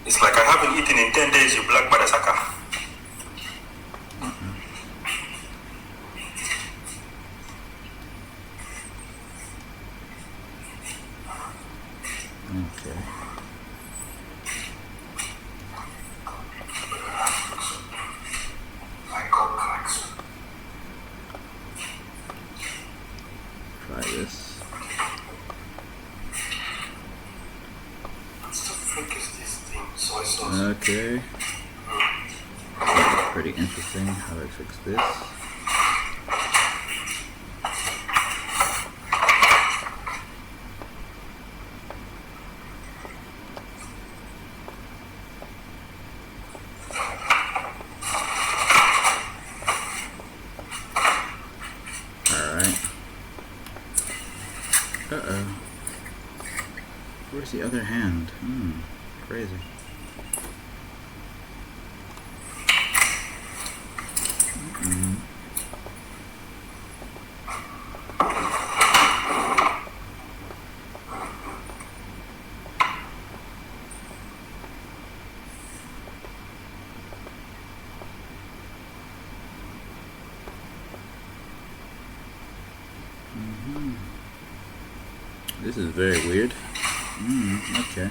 It's like I haven't eaten in 10 days, you black motherfucker. Okay. Try this. What the frick is this thing? Soy sauce. Okay. Pretty interesting. How do I fix this? Uh-oh. Where's the other hand? Crazy. This is very weird. Okay.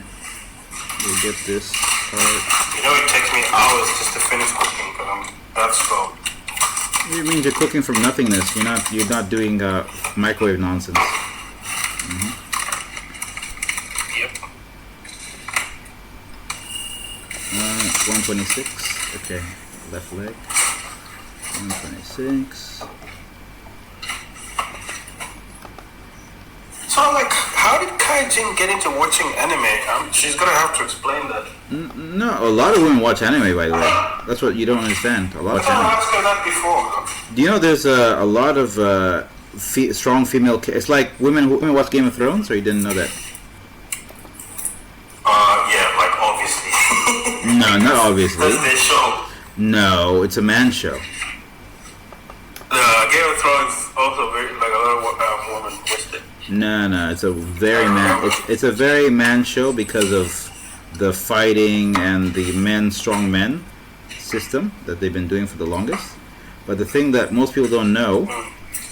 We'll get this part. You know, it takes me hours just to finish cooking because I'm that slow. What do you mean you're cooking from nothingness? You're not doing microwave nonsense. Yep. 126. Okay. Left leg. 126. So, like, how did Kai Jin get into watching anime? She's gonna have to explain that. No, a lot of women watch anime, by the way. That's what you don't understand. A lot of I anime. asked her that before. Do you know there's a lot of strong female... It's like women watch Game of Thrones, or you didn't know that? Yeah, like, obviously. No, not obviously. That's their show. No, it's a man show. Game of Thrones also very, like, a lot of women watched it. No, it's a very it's a very man show because of the fighting and the strong men system that they've been doing for the longest. But the thing that most people don't know,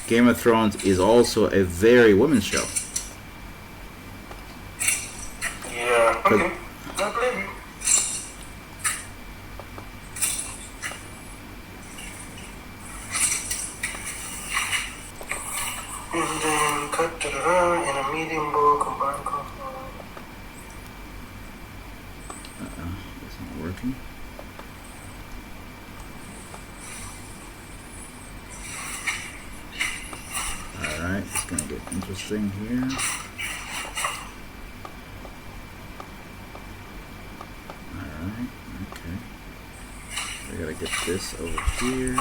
Game of Thrones is also a very women's show. Yeah, okay. I believe you. And then cut it around in a medium bowl, combine compound. That's not working. Alright, it's gonna get interesting here. Alright, okay. I gotta get this over here.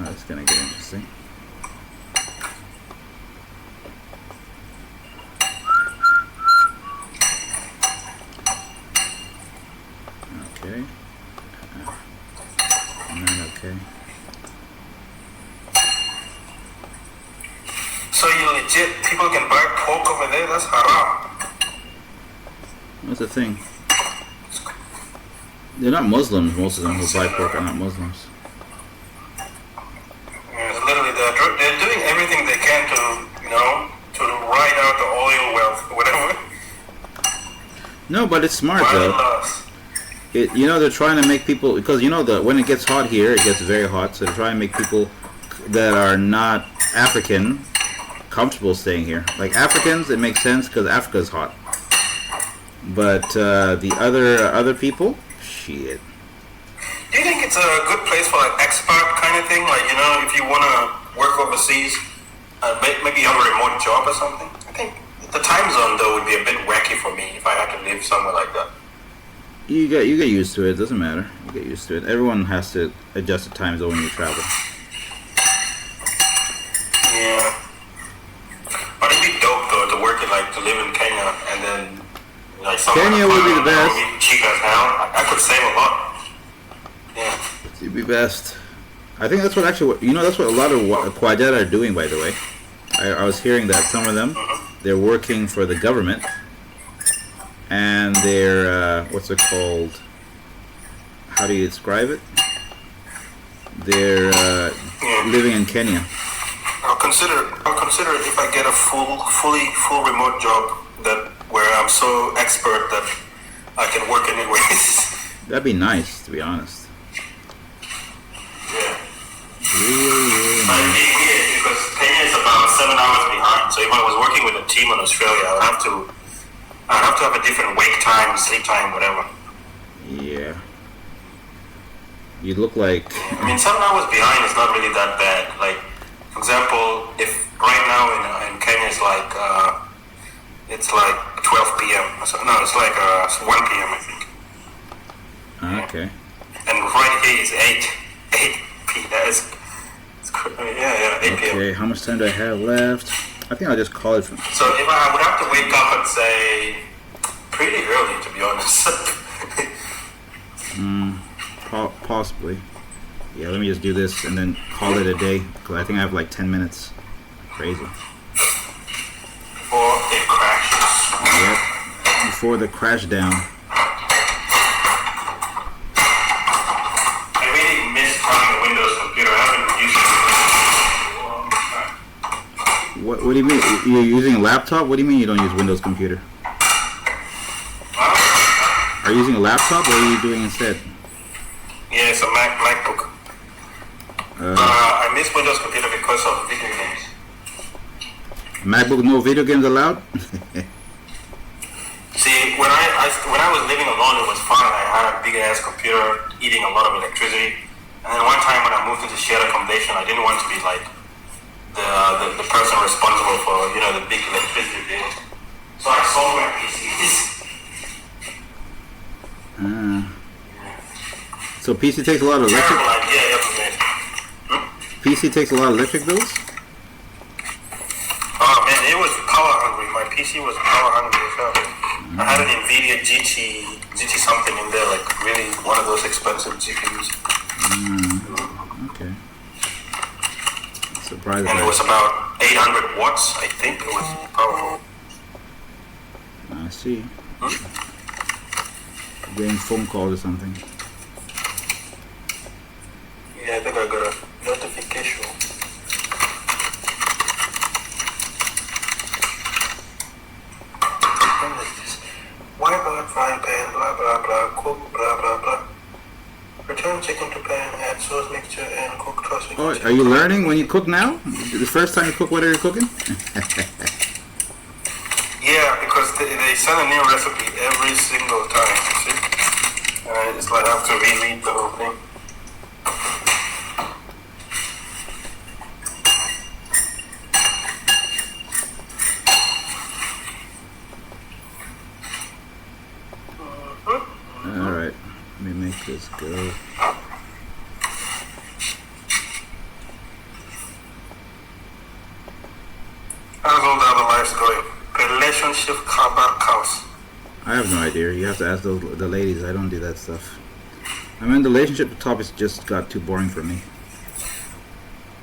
It's gonna get interesting. Okay. And then okay. So you legit, people can buy pork over there? That's haram. What's the thing? They're not Muslims. Most of them who buy pork are not Muslims. Literally, they're doing everything they can to, to ride out the oil wealth or whatever. No, but it's smart though. They're trying to make people, because when it gets hot here, it gets very hot. So they're trying to make people that are not African comfortable staying here. Like Africans, it makes sense because Africa's hot. But the other people, shit. Do you think it's a good place for like expat kind of thing? Like, if you want to work overseas, maybe you have a remote job or something? I think The time zone though would be a bit wacky for me if I had to live somewhere like that. You get used to it. It doesn't matter. You get used to it. Everyone has to adjust the time zone when you travel. Yeah. But it'd be dope though to work in to live in Kenya and then Kenya would be the best. Cheap as hell. I could save a lot. Yeah. It'd be best. I think that's what that's what a lot of Quadjada are doing, by the way. I was hearing that some of them, they're working for the government, and they're, what's it called? How do you describe it? They're living in Kenya. I'll consider it if I get a full remote job where I'm so expert that I can work anyways. That'd be nice, to be honest. Yeah. Really But it'd be weird because Kenya is about 7 hours behind. So if I was working with a team in Australia, I'd have to have a different wake time, sleep time, whatever. Yeah. You look like... I mean, 7 hours behind is not really that bad. Like, for example, if right now in Kenya it's like 12 p.m. No, it's like 1 p.m. I think. Okay. And right here is 8 p.m. Yeah, 8 p.m. Okay, how much time do I have left? I think I'll just call it from... So if I would have to wake up and say pretty early, to be honest. Possibly. Yeah, let me just do this and then call it a day, because I think I have like 10 minutes. Crazy. Before it crashes. Yep. Before the crash down. I really miss having a Windows computer. I haven't used it in a long time. What do you mean? You're using a laptop? What do you mean you don't use Windows computer? Huh? Are you using a laptop? What are you doing instead? Yeah, it's a MacBook. I miss Windows computer because of video games. MacBook, no video games allowed? See, when I was living alone, it was fine. I had a big ass computer eating a lot of electricity. And then one time when I moved into shared accommodation, I didn't want to be like the person responsible for the big electricity bill. So I sold my PCs. So PC takes a lot of electric. Terrible idea ever made. PC takes a lot of electric bills. Oh man, it was power hungry. My PC was power hungry as hell. I had an Nvidia GT something in there, like really one of those expensive GPUs. Okay. Surprising. And it was about 800 watts, I think. It was powerful. I see. Getting phone calls or something. Yeah, I think I got a notification. What is this? Wipe out frying pan, blah blah blah, cook, blah blah blah. Return chicken to pan, add sauce mixture, and cook tossing. Oh, are you learning when you cook now? The first time you cook, what are you cooking? Yeah, because they send a new recipe every single time, you see? And it's like I have to reread the whole thing. Alright, let me make this go. How's all the other lives going? Relationship cows. I have no idea. You have to ask the ladies. I don't do that stuff. I mean, the relationship topics just got too boring for me.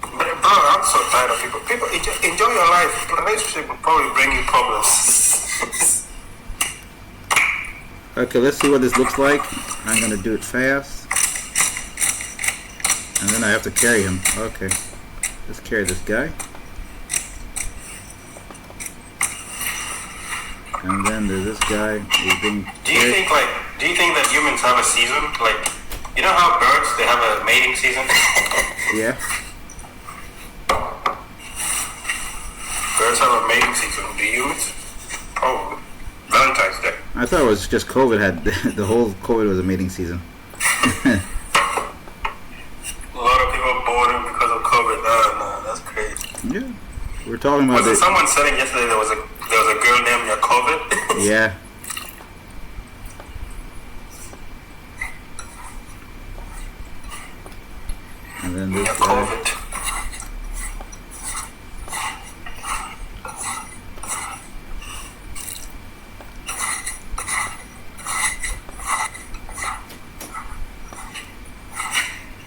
Bro, I'm so tired of people. People enjoy your life. Relationship will probably bring you problems. Okay, let's see what this looks like. I'm gonna do it fast. And then I have to carry him. Okay. Let's carry this guy. And then there's this guy who's being Do you think that humans have a season? Like, you know how birds, they have a mating season? Yeah. Birds have a mating season. Do humans? Probably. Valentine's Day. I thought it was just COVID had the whole COVID was a mating season. A lot of people bored because of COVID. No, that's crazy. Yeah. We're talking about Was it it. someone saying yesterday there was there was a girl named Yakovic. Yeah. And then this guy. Yakovic.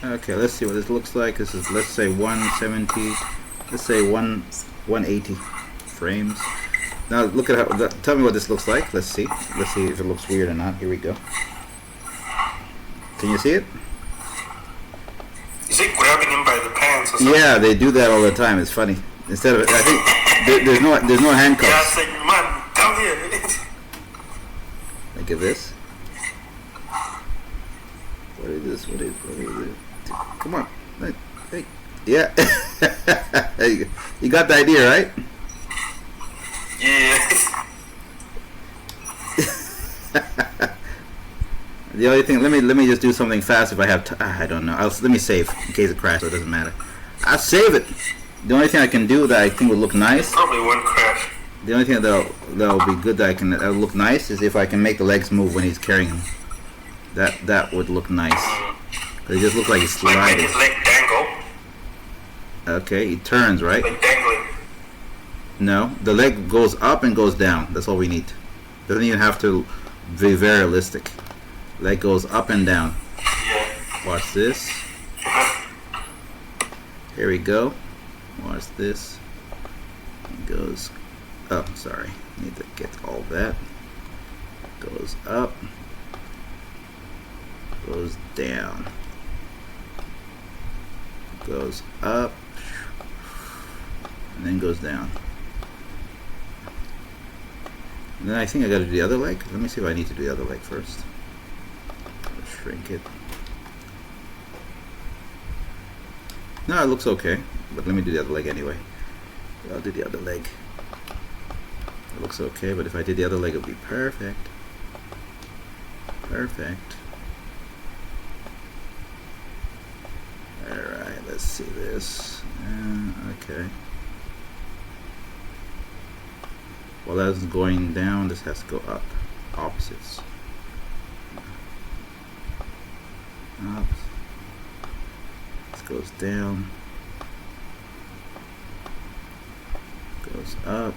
Okay, let's see what this looks like. This is, let's say 170, let's say 180 frames. Now look at how, tell me what this looks like. Let's see if it looks weird or not. Here we go. Can you see it? Is he grabbing him by the pants or something? Yeah, they do that all the time. It's funny. Instead of, I think there's no Yeah, handcuffs. it's like, man, come here. Look at this. What is this? What is it? Come on. Hey. Yeah. You got the idea, right? Yeah. The only thing, let me just do something fast if I have I don't know. Let me save in case it crashes, so it doesn't matter. I'll save it. The only thing I can do that I think would look nice, Probably won't crash. the only thing that'll be good that'll look nice is if I can make the legs move when he's carrying him. That would look nice. It just looks like he's Like make sliding. his leg dangle. Okay, he turns, right? Like dangling. No, the leg goes up and goes down. That's all we need. Doesn't even have to be very realistic. Leg goes up and down. Yeah. Watch this. Here we go. Watch this. It goes up. Sorry. Need to get all that. Goes up. Goes down. Goes up. And then goes down. And then I think I gotta do the other leg. Let me see if I need to do the other leg first. Shrink it. No, it looks okay. But let me do the other leg anyway. I'll do the other leg. It looks okay, but if I did the other leg, it would be perfect. Perfect. Alright, let's see this. Okay. While that's going down, this has to go up. Opposites. Up. This goes down. Goes up.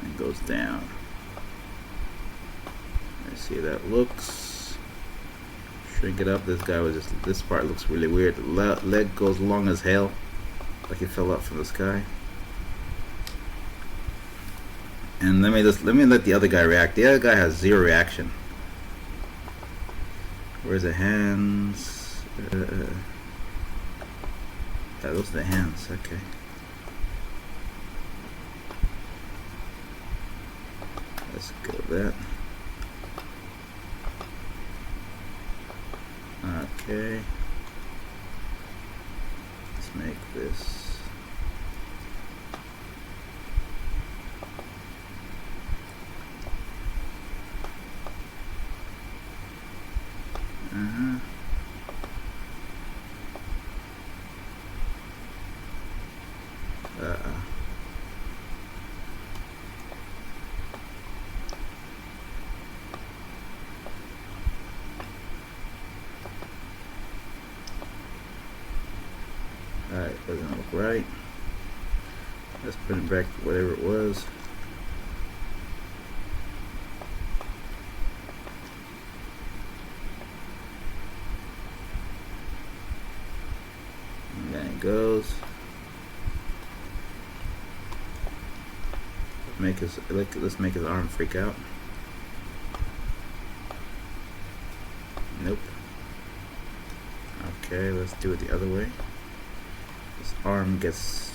And goes down. Let's see how that looks. Shrink it up. This guy was just, this part looks really weird. The leg goes long as hell. Like he fell up from the sky. And let me let the other guy react. The other guy has zero reaction. Where's the hands? Yeah, those are the hands. Okay. Let's go that. Okay. Let's make this. Alright, doesn't look right. Let's put it back to whatever it was. And then it goes. Let's make his arm freak out. Nope. Okay, let's do it the other way. His arm gets.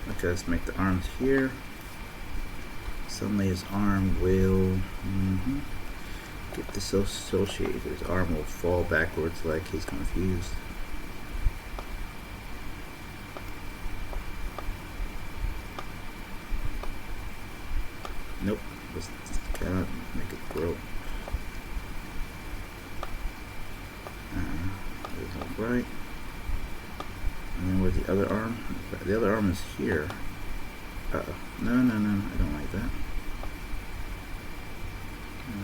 Okay, let's make the arms here. Suddenly his arm will get dissociated. His arm will fall backwards like he's confused. Nope, just cannot make it grow. There's no right. And then where's the other arm? The other arm is here. Uh-oh. No, no, no, I don't like that.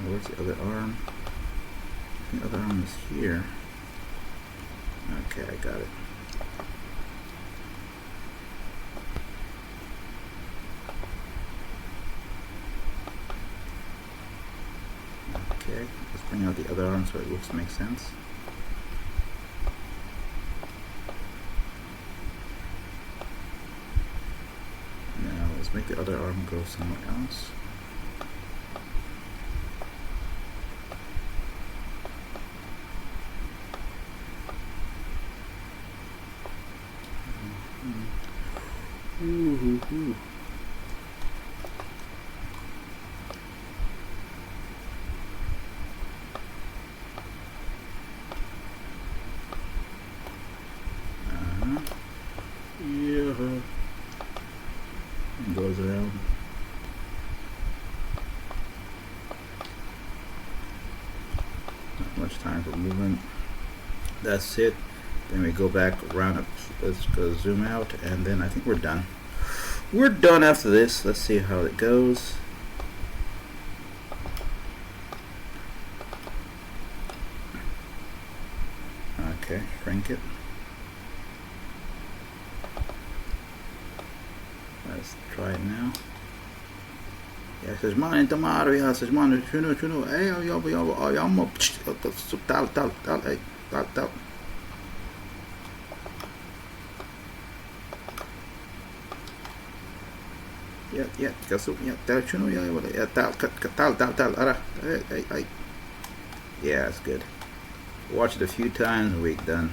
Where's the other arm? The other arm is here. Okay, I got it. Okay, let's bring out the other arm so it looks makes sense. Now let's make the other arm go somewhere else. Ooh. Yeah. And goes around. Not much time for movement. That's it. Then we go back around. Let's go zoom out, and then I think we're done. We're done after this. Let's see how it goes. Okay, shrink it. Let's try it now. Ja, zeg man in tomaro, ja, zeg man, şunu, ayağımı, tal, hey, tal. Ya, kasuk, ya, tal, şunu, ya, tal, ara, hey. Yeah, it's good. Watch it a few times and we're done.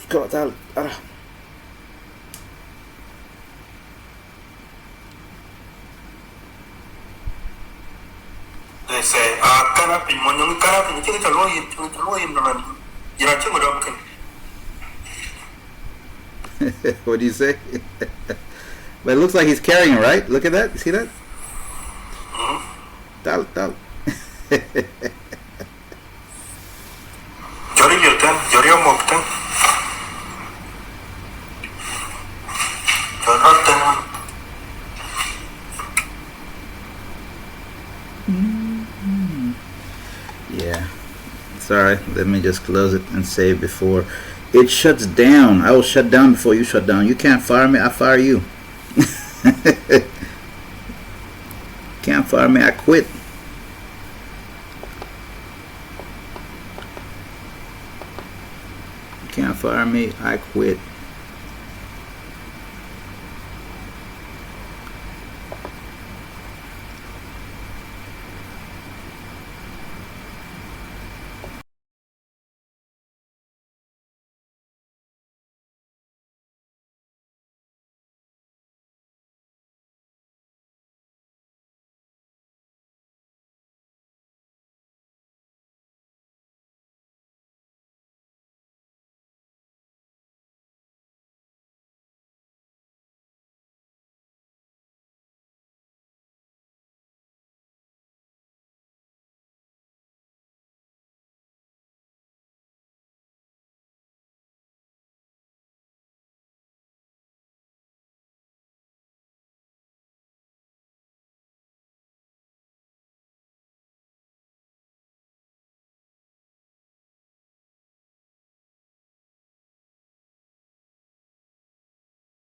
Tal, ara. They say, kanapin mo yung kanapin, yung taloyin naman. Yan ang madam. What do you say? But it looks like he's carrying it, right? Look at that. See that? Tal. Jori moktan. Yeah. Sorry. Let me just close it and save before it shuts down. I will shut down before you shut down. You can't fire me. I fire you. Can't fire me. I quit. Can't fire me. I quit.